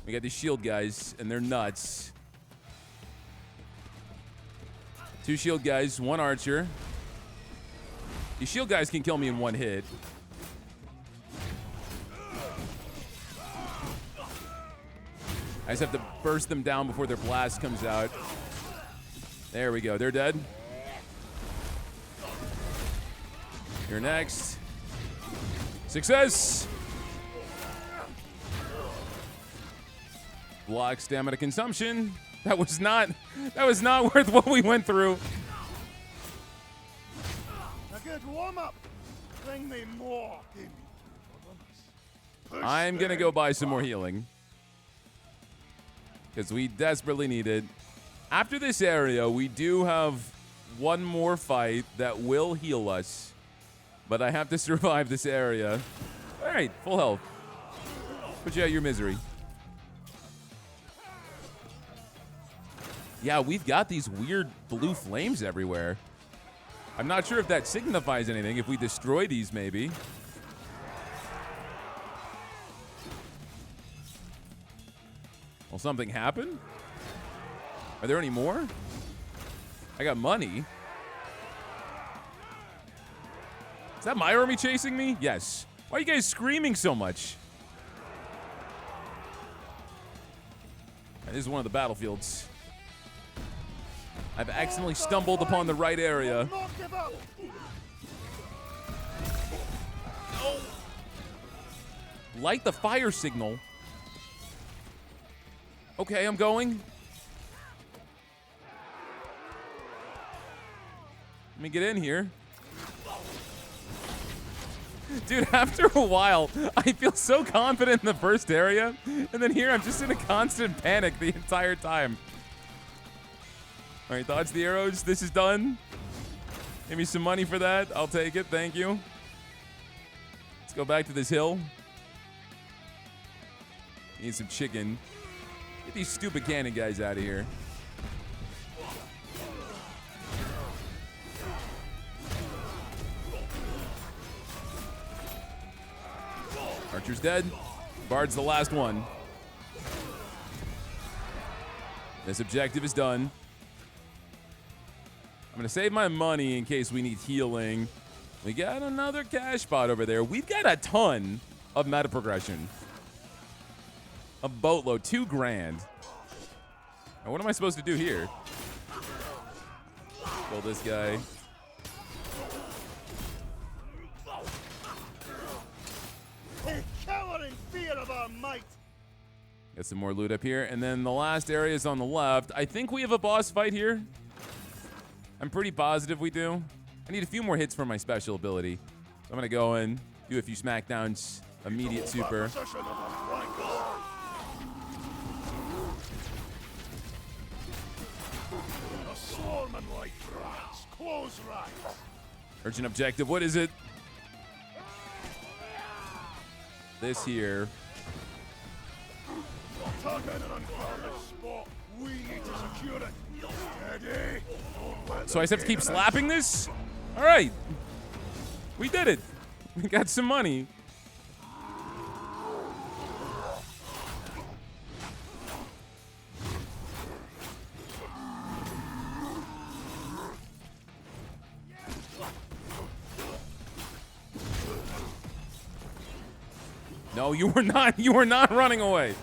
Speaker 1: We got these shield guys, and they're nuts. 2 shield guys, 1 archer. These shield guys can kill me in 1 hit. I just have to burst them down before their blast comes out. There we go. They're dead. You're next. Success! Block stamina consumption. That was not worth what we went through.
Speaker 2: A good warm-up. Bring me more.
Speaker 1: I'm gonna go buy some more healing. because we desperately need it. After this area, we do have one more fight that will heal us, but I have to survive this area. All right, full health. Put you out of your misery. Yeah, we've got these weird blue flames everywhere. I'm not sure if that signifies anything. If we destroy these, maybe. Will something happen? Are there any more? I got money. Is that my army chasing me? Yes. Why are you guys screaming so much? This is one of the battlefields. I've accidentally stumbled upon the right area. No. Light the fire signal. Okay, I'm going. Let me get in here. Dude, after a while, I feel so confident in the first area, and then here I'm just in a constant panic the entire time. All right, dodge the arrows. This is done. Give me some money for that. I'll take it. Thank you. Let's go back to this hill. Need some chicken. Get these stupid cannon guys out of here. Archer's dead. Bard's the last one. This objective is done. I'm going to save my money in case we need healing. We got another cash spot over there. We've got a ton of meta progression. A boatload. 2 grand. Now, what am I supposed to do here? Kill this guy.
Speaker 2: Cower in fear of our might.
Speaker 1: Got some more loot up here. And then the last area is on the left. I think we have a boss fight here. I'm pretty positive we do. I need a few more hits for my special ability. So I'm going to go in, do a few smackdowns, immediate super. Urgent objective, what is it? This here. So I just have to keep slapping this? All right. We did it. We got some money. No, you were not running away.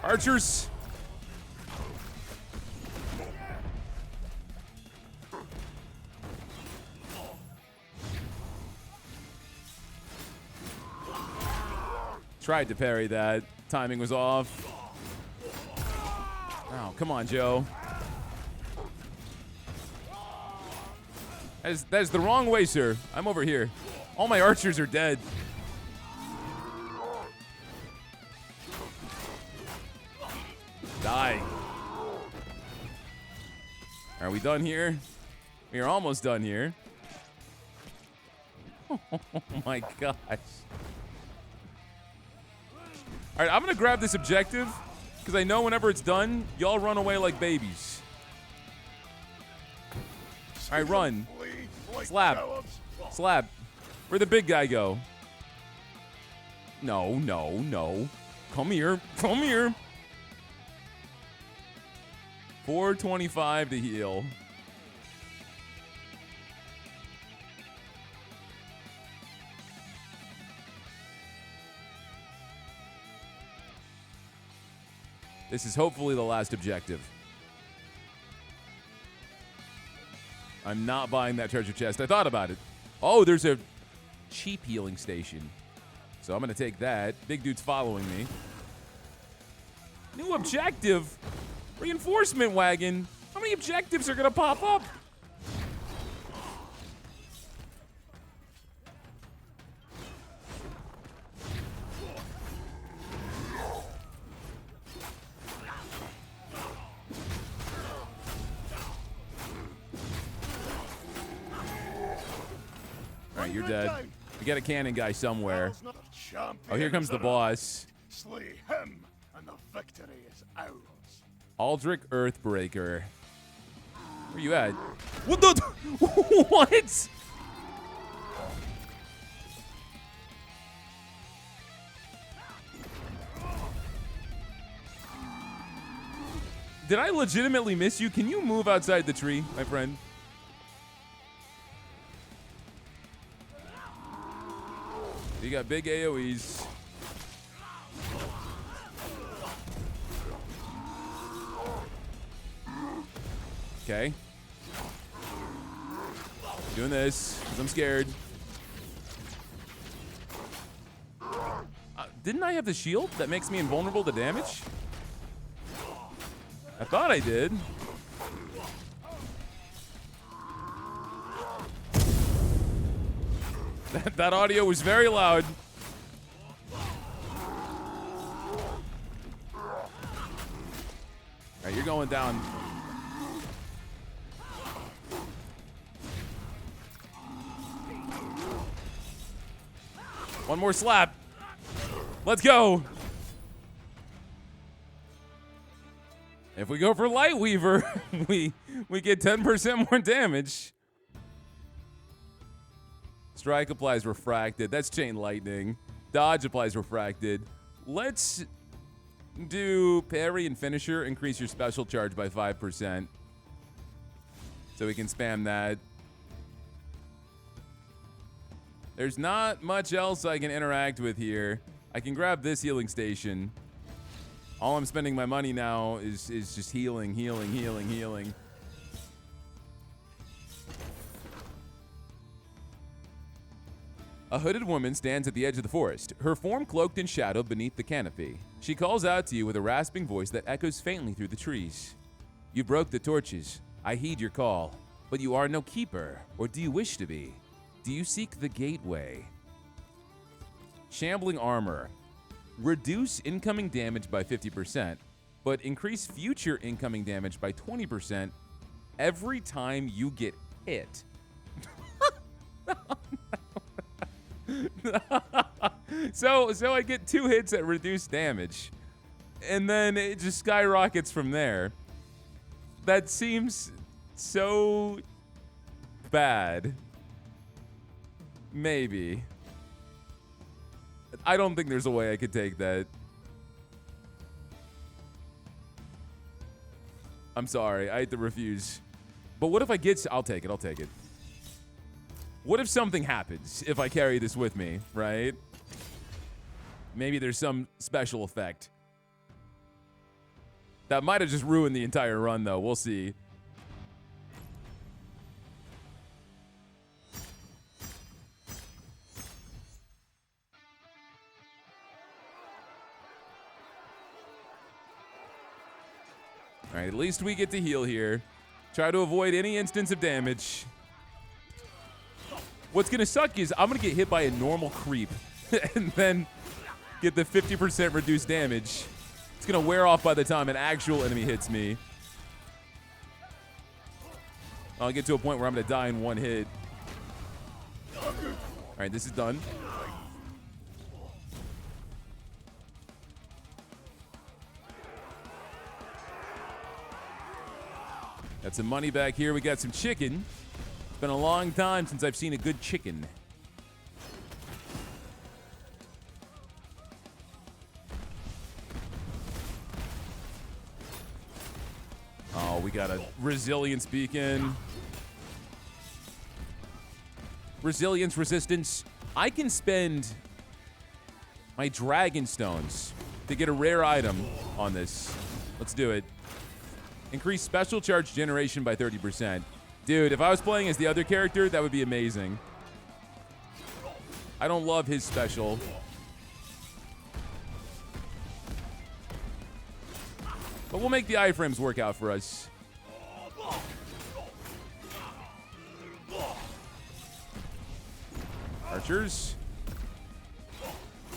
Speaker 1: Archers. Tried to parry that. Timing was off. Oh, come on, Joe. That is the wrong way, sir. I'm over here. All my archers are dead. Die. Are we done here? We are almost done here. Oh my gosh. All right, I'm going to grab this objective because I know whenever it's done, y'all run away like babies. All right, run. Slap. Slap. Where'd the big guy go? No, no, no. Come here. Come here. 425 to heal. This is hopefully the last objective. I'm not buying that treasure chest. I thought about it. Oh, there's a cheap healing station. So I'm going to take that. Big dude's following me. New objective. Reinforcement wagon. How many objectives are going to pop up? you're dead. We got a cannon guy somewhere. Oh, here comes the boss.
Speaker 2: Slay him, and the victory is ours.
Speaker 1: Aldrich Earthbreaker. Where you at? What the? What? Did I legitimately miss you? Can you move outside the tree, my friend? You got big AoEs. Okay. Doing this because I'm scared. Didn't I have the shield that makes me invulnerable to damage? I thought I did. That audio was very loud. All right, you're going down. One more slap. Let's go. If we go for Lightweaver, we get 10% more damage. Strike applies refracted. That's chain lightning. Dodge applies refracted. Let's do parry and finisher. Increase your special charge by 5%. So we can spam that. There's not much else I can interact with here. I can grab this healing station. All I'm spending my money now is just healing, healing, healing, healing. A hooded woman stands at the edge of the forest, her form cloaked in shadow beneath the canopy. She calls out to you with a rasping voice that echoes faintly through the trees. You broke the torches. I heed your call. But you are no keeper, or do you wish to be? Do you seek the gateway? Shambling armor. Reduce incoming damage by 50%, but increase future incoming damage by 20% every time you get hit. So I get 2 hits at reduced damage, and then it just skyrockets from there. That seems so bad. Maybe. I don't think there's a way I could take that. I'm sorry, I had to refuse. But what if I get... I'll take it, I'll take it. What if something happens if I carry this with me, right? Maybe there's some special effect. That might have just ruined the entire run, though. We'll see. All right, at least we get to heal here. Try to avoid any instance of damage. What's going to suck is I'm going to get hit by a normal creep and then get the 50% reduced damage. It's going to wear off by the time an actual enemy hits me. I'll get to a point where I'm going to die in one hit. All right, this is done. Got some money back here. We got some chicken. It's been a long time since I've seen a good chicken. Oh, we got a resilience beacon. Resilience resistance. I can spend my dragon stones to get a rare item on this. Let's do it. Increase special charge generation by 30%. Dude, if I was playing as the other character, that would be amazing. I don't love his special. But we'll make the iframes work out for us. Archers.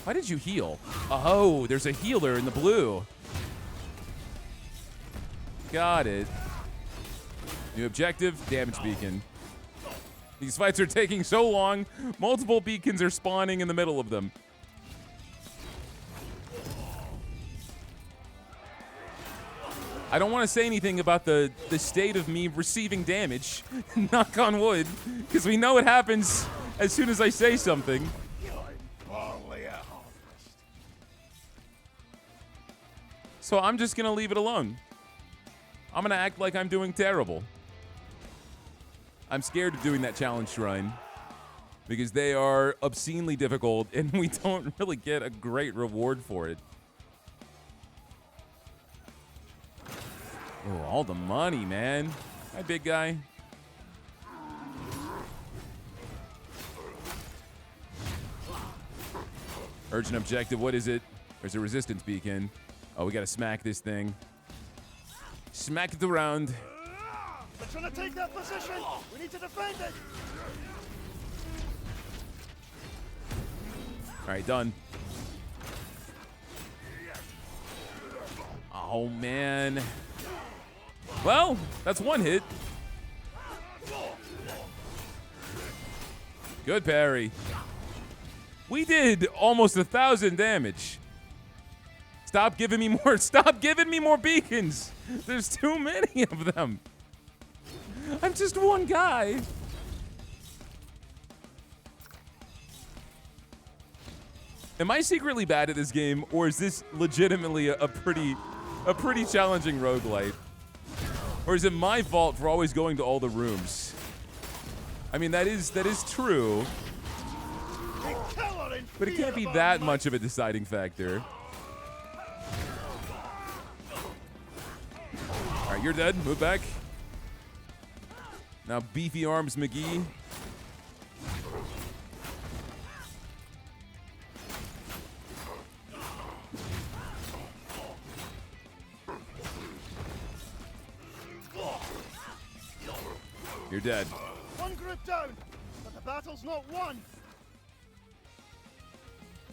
Speaker 1: Why did you heal? Oh, there's a healer in the blue. Got it. New objective, damage beacon. These fights are taking so long. Multiple beacons are spawning in the middle of them. I don't want to say anything about the state of me receiving damage. Knock on wood. Because we know it happens as soon as I say something. So I'm just going to leave it alone. I'm going to act like I'm doing terrible. I'm scared of doing that challenge shrine because they are obscenely difficult and we don't really get a great reward for it. Oh, all the money, man. Hi, big guy. Urgent objective, what is it? There's a resistance beacon. Oh, we gotta smack this thing. Smack it around.
Speaker 2: They're trying to take that position. We need to defend it.
Speaker 1: All right, done. Oh, man. Well, that's one hit. Good parry. We did almost 1,000 damage. Stop giving me more. Stop giving me more beacons. There's too many of them. I'm just one guy. Am I secretly bad at this game, or is this legitimately a pretty challenging roguelite? Or is it my fault for always going to all the rooms? I mean, that is true. But it can't be that much of a deciding factor. All right, you're dead. Move back. Now, Beefy Arms McGee. You're dead.
Speaker 2: One group down, but the battle's not won.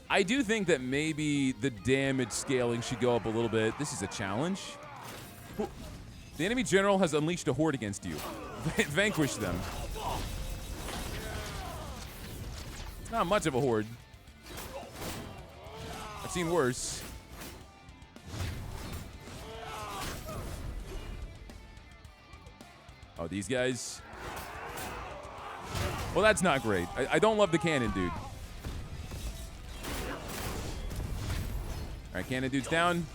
Speaker 1: I do think that maybe the damage scaling should go up a little bit. This is a challenge. The enemy general has unleashed a horde against you. Vanquish them. It's not much of a horde. I've seen worse. Oh, these guys. Well, that's not great. I don't love the cannon, dude. All right, cannon dude's down.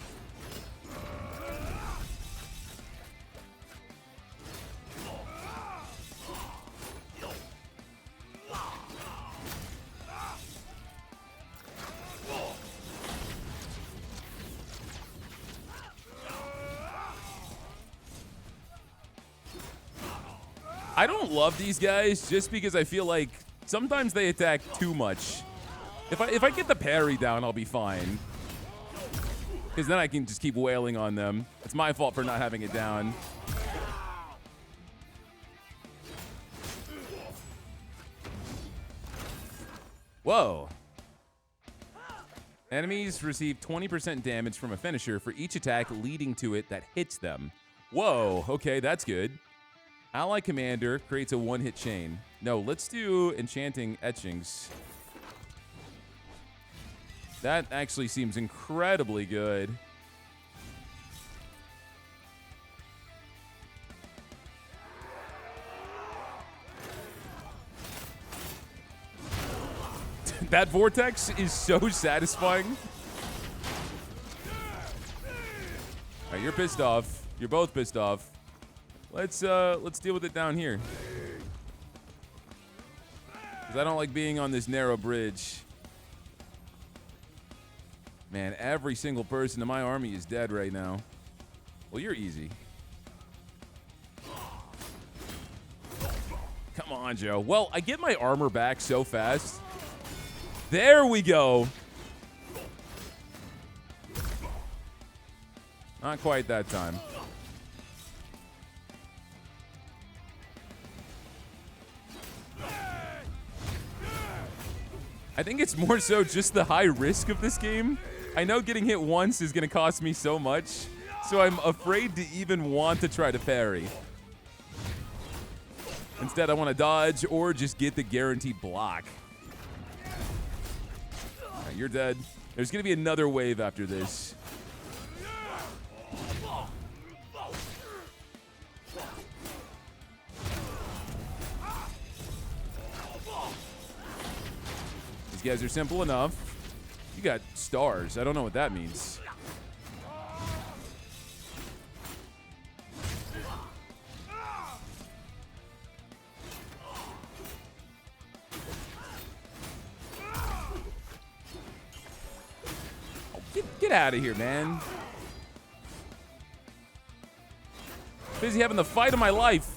Speaker 1: I don't love these guys just because I feel like sometimes they attack too much. If I get the parry down, I'll be fine. Because then I can just keep wailing on them. It's my fault for not having it down. Whoa. Enemies receive 20% damage from a finisher for each attack leading to it that hits them. Whoa, okay, that's good. Ally Commander creates a one-hit chain. No, let's do Enchanting Etchings. That actually seems incredibly good. That vortex is so satisfying. All right, you're pissed off. You're both pissed off. Let's deal with it down here. Because I don't like being on this narrow bridge. Man, every single person in my army is dead right now. Well, you're easy. Come on, Joe. Well, I get my armor back so fast. There we go. Not quite that time. I think it's more so just the high risk of this game. I know getting hit once is going to cost me so much, so I'm afraid to even want to try to parry. Instead, I want to dodge or just get the guaranteed block. All right, you're dead. There's going to be another wave after this. These guys are simple enough. You got stars. I don't know what that means. Get out of here, man. Busy having the fight of my life.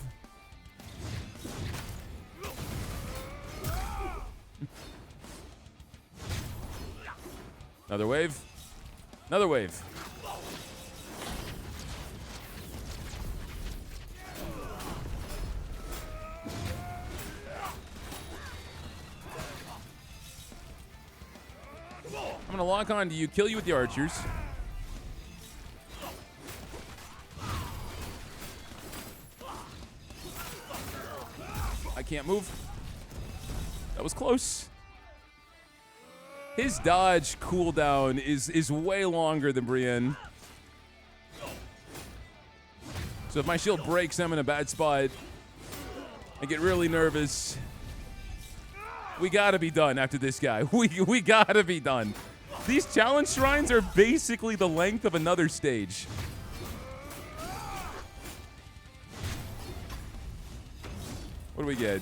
Speaker 1: Another wave. Another wave. I'm gonna lock on to you, kill you with the archers. I can't move. That was close. His dodge cooldown is way longer than Brienne. So if my shield breaks, I'm in a bad spot. I get really nervous. We gotta be done after this guy. We gotta be done. These challenge shrines are basically the length of another stage. What do we get?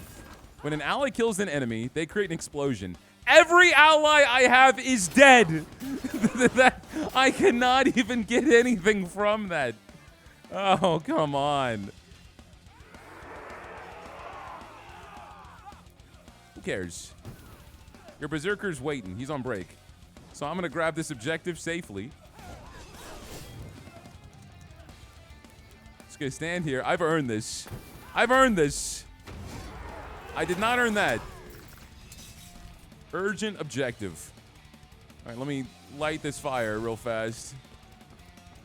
Speaker 1: When an ally kills an enemy, they create an explosion. Every ally I have is dead. I cannot even get anything from that. Oh, come on. Who cares? Your berserker's waiting. He's on break. So I'm going to grab this objective safely. Just going to stand here. I've earned this. I've earned this. I did not earn that. Urgent objective. All right, let me light this fire real fast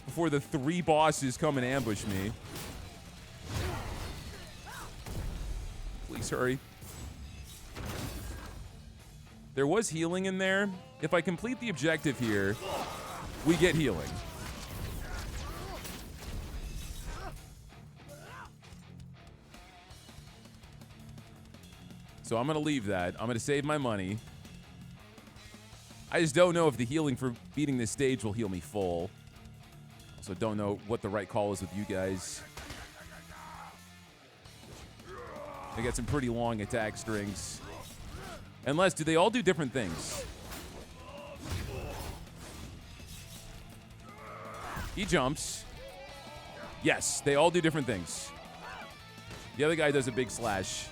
Speaker 1: before the 3 bosses come and ambush me. Please hurry. There was healing in there. If I complete the objective here, we get healing. So I'm going to leave that. I'm going to save my money. I just don't know if the healing for beating this stage will heal me full. So don't know what the right call is with you guys. They got some pretty long attack strings. Unless, do they all do different things? He jumps. Yes, they all do different things. The other guy does a big slash.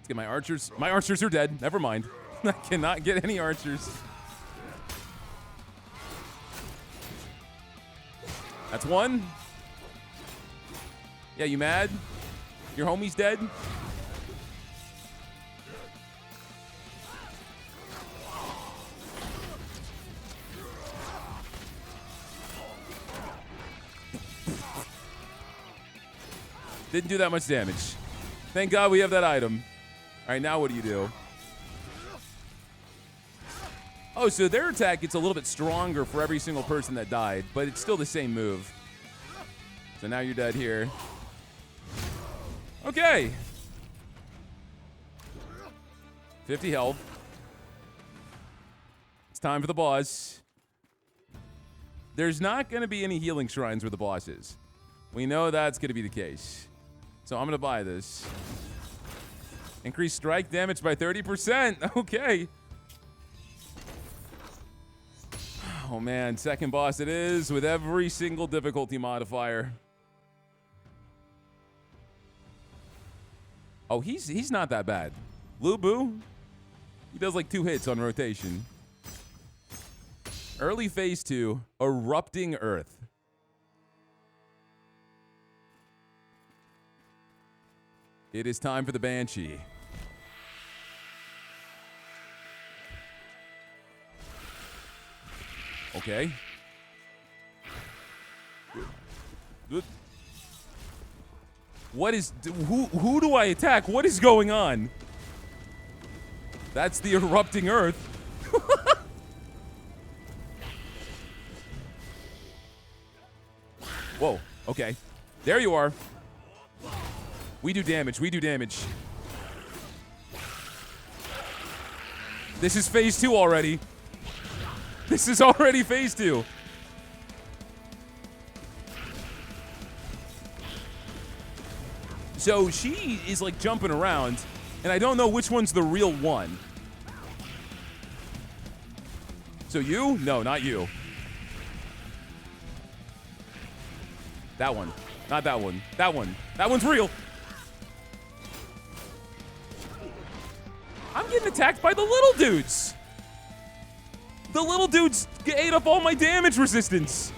Speaker 1: Let's get my archers. My archers are dead. Never mind. I cannot get any archers. That's one. Yeah, you mad? Your homie's dead? Didn't do that much damage. Thank God we have that item. All right, now what do you do? Oh, so their attack gets a little bit stronger for every single person that died, but it's still the same move. So now you're dead here. Okay. 50 health. It's time for the boss. There's not going to be any healing shrines where the boss is. We know that's going to be the case. So I'm going to buy this. Increase strike damage by 30%. Okay. Oh, man. Second boss it is with every single difficulty modifier. Oh, he's not that bad. Lu Bu, he does like 2 hits on rotation. Early phase 2, Erupting Earth. It is time for the Banshee. Okay. Good. What is... Who do I attack? What is going on? That's the erupting earth. Whoa. Okay. There you are. We do damage. We do damage. This is phase 2 already. This is already phase 2. So she is like jumping around, and I don't know which one's the real one. So you? No, not you. That one. Not that one. That one. That one's real. I'm getting attacked by the little dudes. The little dudes ate up all my damage resistance.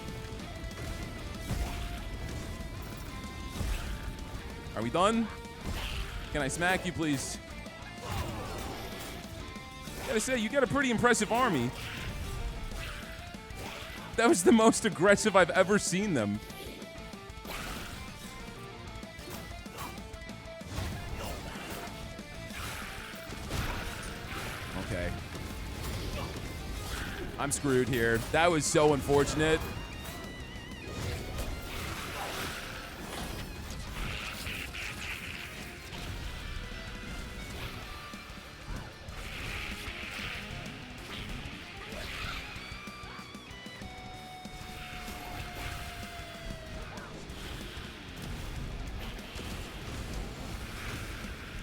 Speaker 1: Are we done? Can I smack you, please? Gotta say, you got a pretty impressive army. That was the most aggressive I've ever seen them. Okay. I'm screwed here. That was so unfortunate.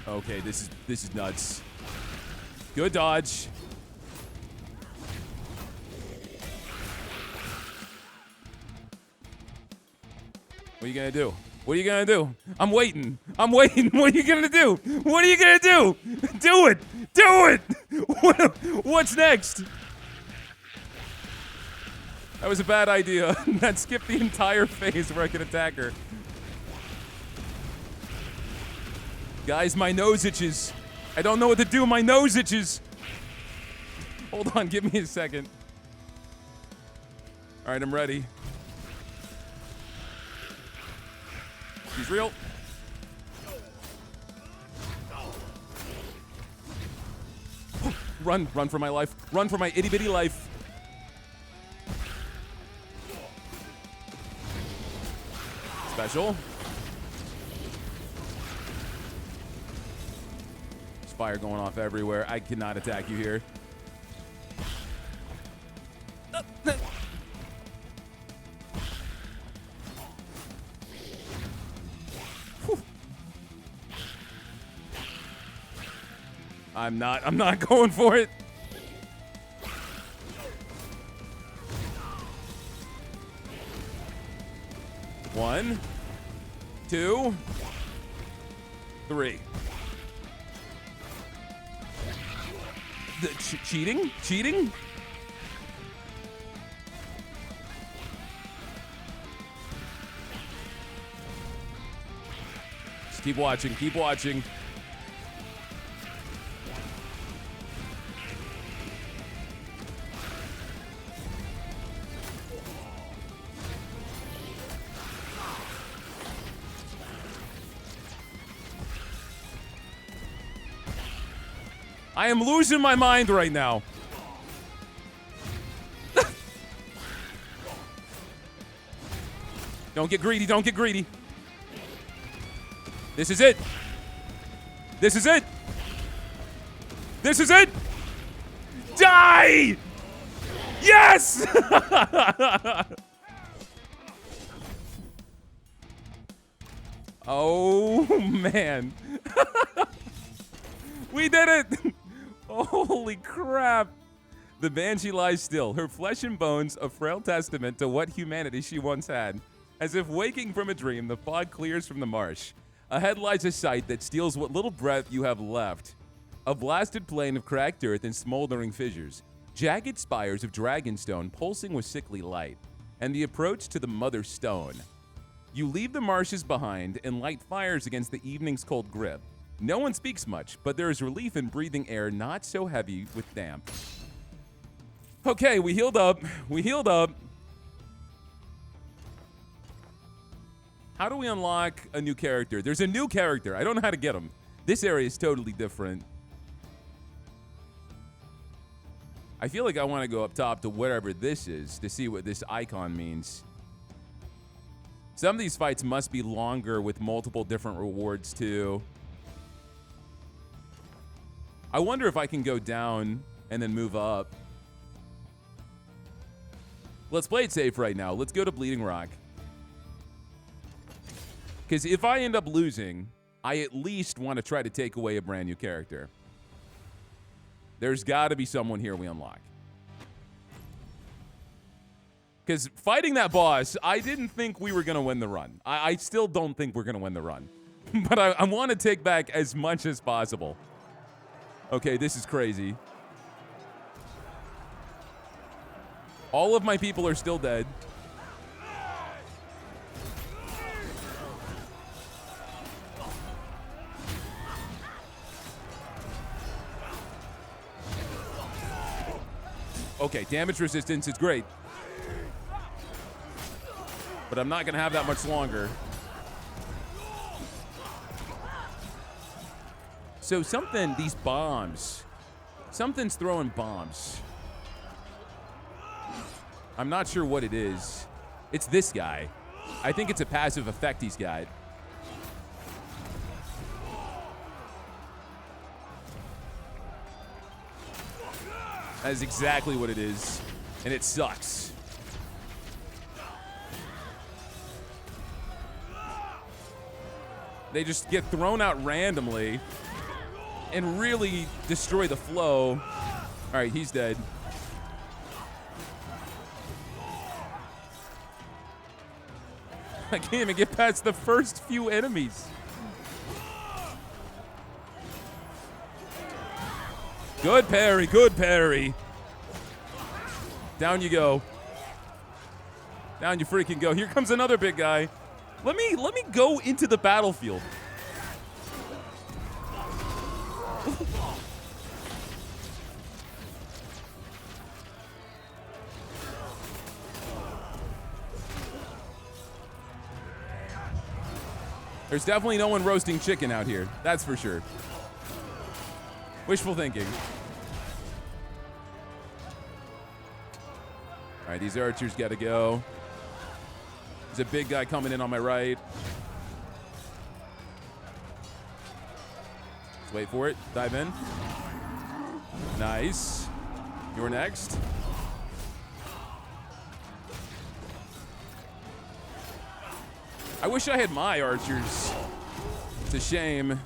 Speaker 1: Okay, this is nuts. Good dodge. What are you gonna do? What are you gonna do? I'm waiting. I'm waiting. What are you gonna do? What are you gonna do? Do it! Do it! What's next? That was a bad idea. That skipped the entire phase where I could attack her. Guys, my nose itches. I don't know what to do. My nose itches. Hold on. Give me a second. All right, I'm ready. She's real. Run. Run for my life. Run for my itty-bitty life. Special. There's fire going off everywhere. I cannot attack you here. I'm not going for it. One, two, three. Cheating? Cheating? Just keep watching, keep watching. I am losing my mind right now. Don't get greedy, don't get greedy. This is it. This is it. This is it. Die! Yes! Oh, man. We did it! Holy crap! The Banshee lies still, her flesh and bones a frail testament to what humanity she once had. As if waking from a dream, the fog clears from the marsh. Ahead lies a sight that steals what little breath you have left. A blasted plain of cracked earth and smoldering fissures. Jagged spires of dragonstone pulsing with sickly light. And the approach to the Mother Stone. You leave the marshes behind and light fires against the evening's cold grip. No one speaks much, but there is relief in breathing air not so heavy with damp. Okay, we healed up. We healed up. How do we unlock a new character? There's a new character. I don't know how to get him. This area is totally different. I feel like I want to go up top to wherever this is to see what this icon means. Some of these fights must be longer with multiple different rewards too. I wonder if I can go down and then move up. Let's play it safe right now. Let's go to Bleeding Rock. Because if I end up losing, I at least want to try to take away a brand new character. There's got to be someone here we unlock. Because fighting that boss, I didn't think we were going to win the run. I still don't think we're going to win the run. But I want to take back as much as possible. Okay, this is crazy. All of my people are still dead. Okay, damage resistance is great. But I'm not going to have that much longer. So these bombs. Something's throwing bombs. I'm not sure what it is. It's this guy. I think it's a passive effect he's got. That is exactly what it is. And it sucks. They just get thrown out randomly and really destroy the flow. All right, he's dead. I can't even get past the first few enemies. Good parry, good parry. Down you go. Down you freaking go. Here comes another big guy. Let me go into the battlefield. There's definitely no one roasting chicken out here. That's for sure. Wishful thinking. All right, these archers got to go. There's a big guy coming in on my right. Let's wait for it. Dive in. Nice. You're next. I wish I had my archers. It's a shame.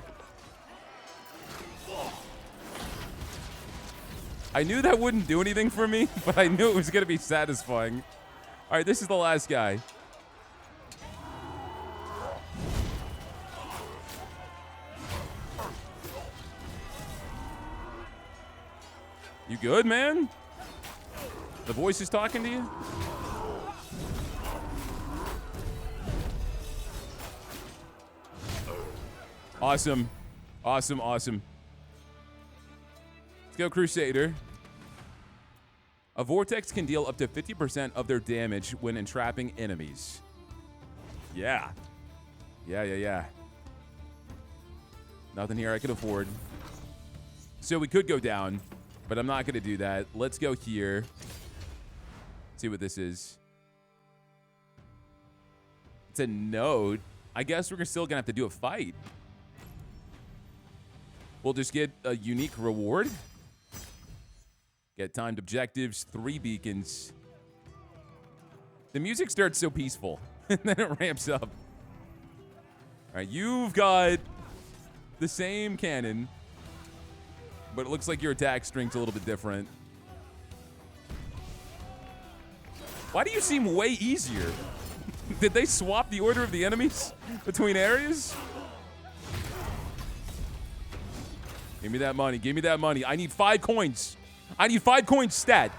Speaker 1: I knew that wouldn't do anything for me, but I knew it was going to be satisfying. All right, this is the last guy. You good, man? The voice is talking to you? Awesome. Awesome, awesome. Let's go, Crusader. A vortex can deal up to 50% of their damage when entrapping enemies. Yeah. Yeah. Nothing here I could afford. So we could go down, but I'm not going to do that. Let's go here. See what this is. It's a note. I guess we're still going to have to do a fight. We'll just get a unique reward. Get timed objectives, 3 beacons. The music starts so peaceful, and then it ramps up. All right, you've got the same cannon, but it looks like your attack string's a little bit different. Why do you seem way easier? Did they swap the order of the enemies between areas? Give me that money. Give me that money. I need 5 coins. I need 5 coins stat.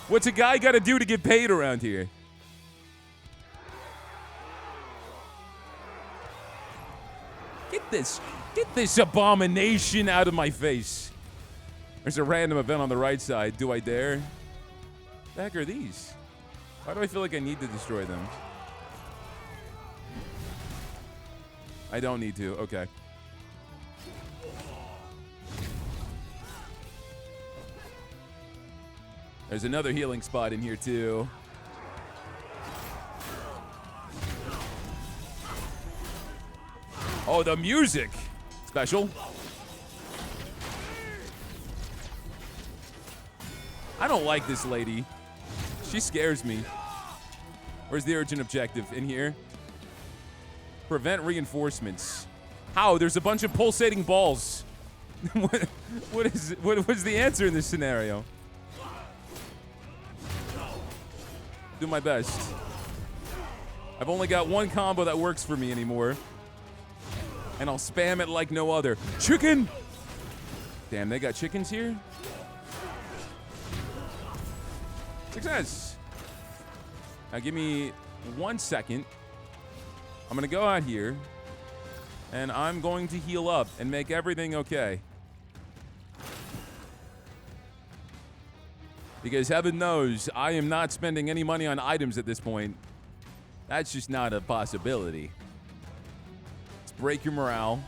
Speaker 1: What's a guy got to do to get paid around here? Get this abomination out of my face. There's a random event on the right side. Do I dare? The heck are these? Why do I feel like I need to destroy them? I don't need to. Okay. There's another healing spot in here, too. Oh, the music. Special. I don't like this lady. She scares me. Where's the urgent objective? In here? Prevent reinforcements. How? There's a bunch of pulsating balls. What was the answer in this scenario? Do my best. I've only got one combo that works for me anymore. And I'll spam it like no other. Chicken! Damn, they got chickens here? Success! Now give me 1 second. I'm gonna go out here. And I'm going to heal up and make everything okay. Because heaven knows I am not spending any money on items at this point. That's just not a possibility. Let's break your morale.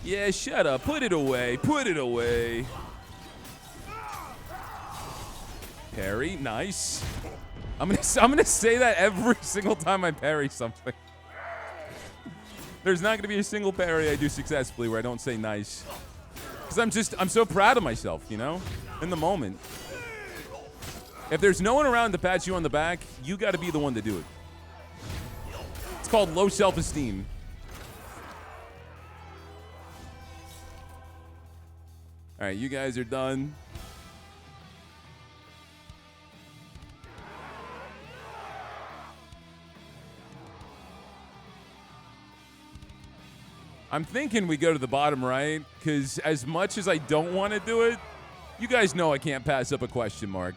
Speaker 1: Yeah, shut up. Put it away. Put it away. Parry, nice. I'm gonna say that every single time I parry something. There's not gonna be a single parry I do successfully where I don't say nice. Because I'm so proud of myself, you know? In the moment. If there's no one around to pat you on the back, you gotta be the one to do it. It's called low self-esteem. Alright, you guys are done. I'm thinking we go to the bottom right, because as much as I don't want to do it, you guys know I can't pass up a question mark.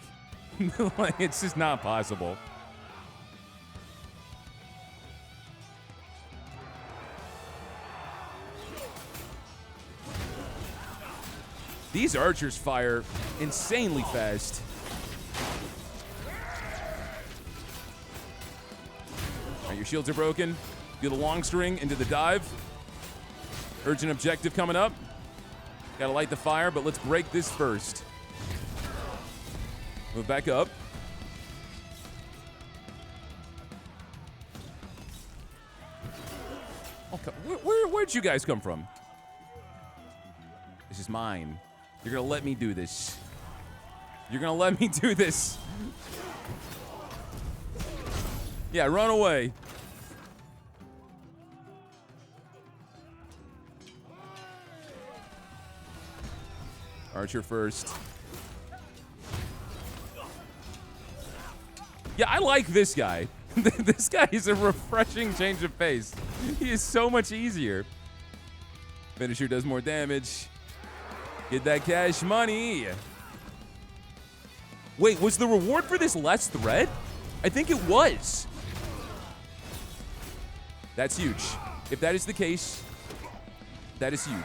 Speaker 1: Like, it's just not possible. These archers fire insanely fast. All right, your shields are broken. Do the long string into the dive. Urgent objective coming up. Gotta light the fire, but let's break this first. Move back up. Okay, where'd you guys come from? This is mine. You're gonna let me do this. You're gonna let me do this. Yeah, run away. Archer first. Yeah, I like this guy. This guy is a refreshing change of pace. He is so much easier. Finisher does more damage. Get that cash money. Wait, was the reward for this less thread? I think it was. That's huge. If that is the case, that is huge.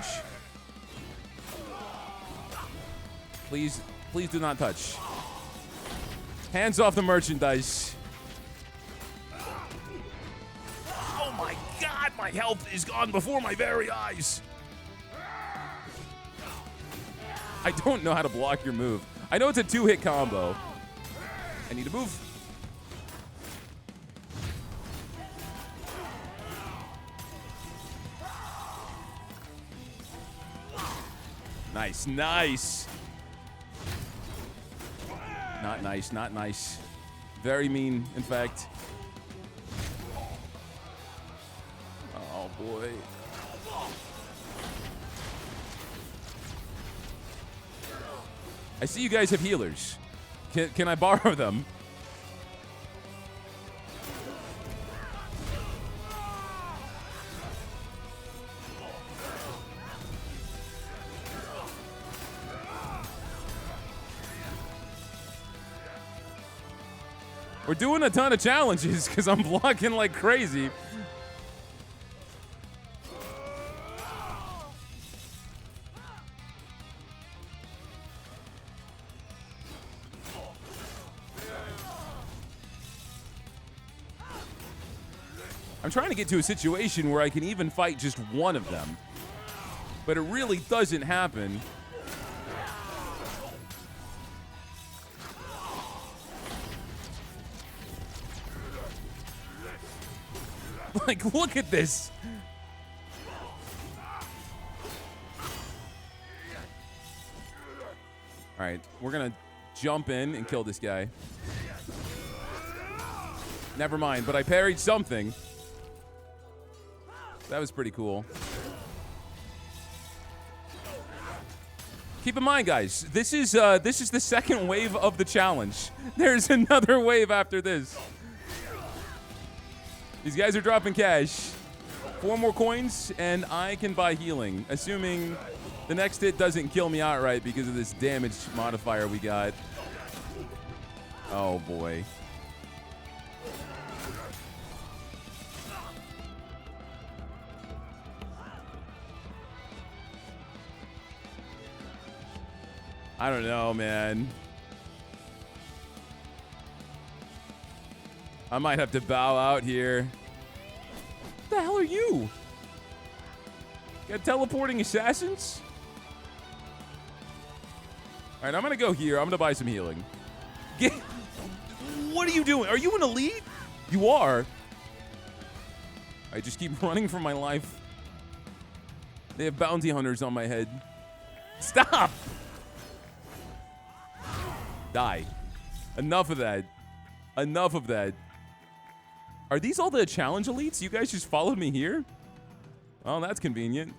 Speaker 1: Please, please do not touch. Hands off the merchandise. Oh my God, my health is gone before my very eyes. I don't know how to block your move. I know it's a 2-hit combo. I need to move. Nice, nice. Not nice, not nice. Very mean, in fact. Oh, boy. I see you guys have healers. Can I borrow them? We're doing a ton of challenges because I'm blocking like crazy. I'm trying to get to a situation where I can even fight just one of them. But it really doesn't happen. Like, look at this. All right, we're going to jump in and kill this guy. Never mind, but I parried something. That was pretty cool. Keep in mind, guys, this is the second wave of the challenge. There's another wave after this. These guys are dropping cash. 4 more coins, and I can buy healing, assuming the next hit doesn't kill me outright because of this damage modifier we got. Oh, boy. I don't know, man. I might have to bow out here. What the hell are you? Got teleporting assassins? All right, I'm going to go here. I'm going to buy some healing. What are you doing? Are you an elite? You are. I just keep running for my life. They have bounty hunters on my head. Stop! Die. Enough of that. Enough of that. Are these all the challenge elites? You guys just followed me here? Oh, that's convenient.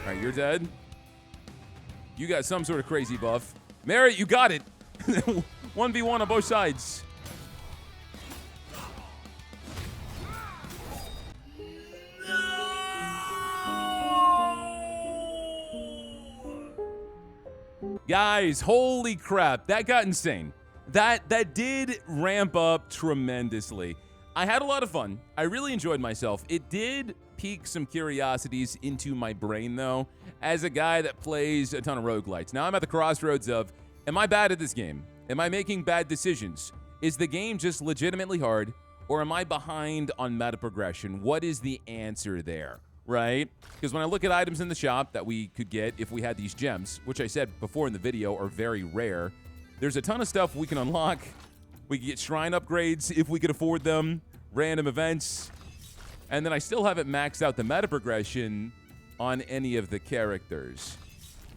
Speaker 1: All right, you're dead. You got some sort of crazy buff. Mary, you got it. 1v1 on both sides. Guys, holy crap, that got insane. That did ramp up tremendously. I had a lot of fun. I really enjoyed myself. It did pique some curiosities into my brain, though, as a guy that plays a ton of roguelites. Now, I'm at the crossroads of, am I bad at this game? Am I making bad decisions? Is the game just legitimately hard, or am I behind on meta progression? What is the answer there? Right? Because when I look at items in the shop that we could get if we had these gems, which I said before in the video are very rare, there's a ton of stuff we can unlock. We can get shrine upgrades if we could afford them, random events, and then I still haven't maxed out the meta progression on any of the characters.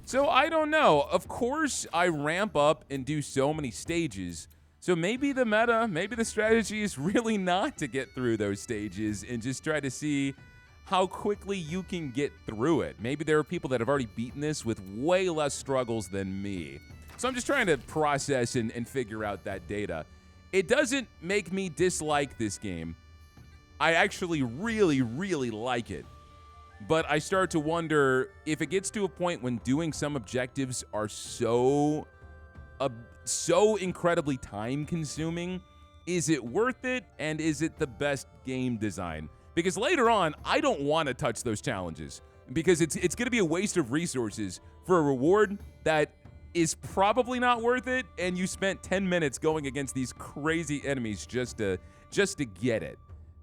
Speaker 1: So I don't know. Of course, I ramp up and do so many stages. So maybe the meta, maybe the strategy is really not to get through those stages and just try to see how quickly you can get through it. Maybe there are people that have already beaten this with way less struggles than me. So I'm just trying to process and figure out that data. It doesn't make me dislike this game. I actually really, really like it. But I start to wonder if it gets to a point when doing some objectives are so incredibly time-consuming, is it worth it, and is it the best game design? Because later on, I don't want to touch those challenges because it's going to be a waste of resources for a reward that is probably not worth it, and you spent 10 minutes going against these crazy enemies just to get it.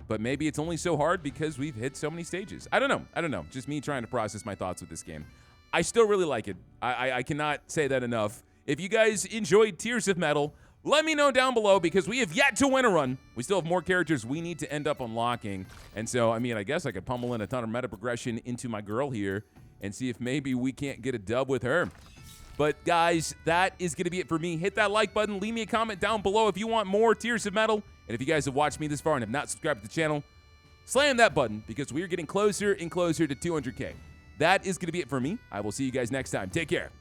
Speaker 1: But maybe it's only so hard because we've hit so many stages. I don't know. Just me trying to process my thoughts with this game. I still really like it. I cannot say that enough. If you guys enjoyed Tears of Metal, let me know down below because we have yet to win a run. We still have more characters we need to end up unlocking. And so, I mean, I guess I could pummel in a ton of meta progression into my girl here and see if maybe we can't get a dub with her. But guys, that is going to be it for me. Hit that like button. Leave me a comment down below if you want more Tears of Metal. And if you guys have watched me this far and have not subscribed to the channel, slam that button because we're getting closer and closer to 200K. That is going to be it for me. I will see you guys next time. Take care.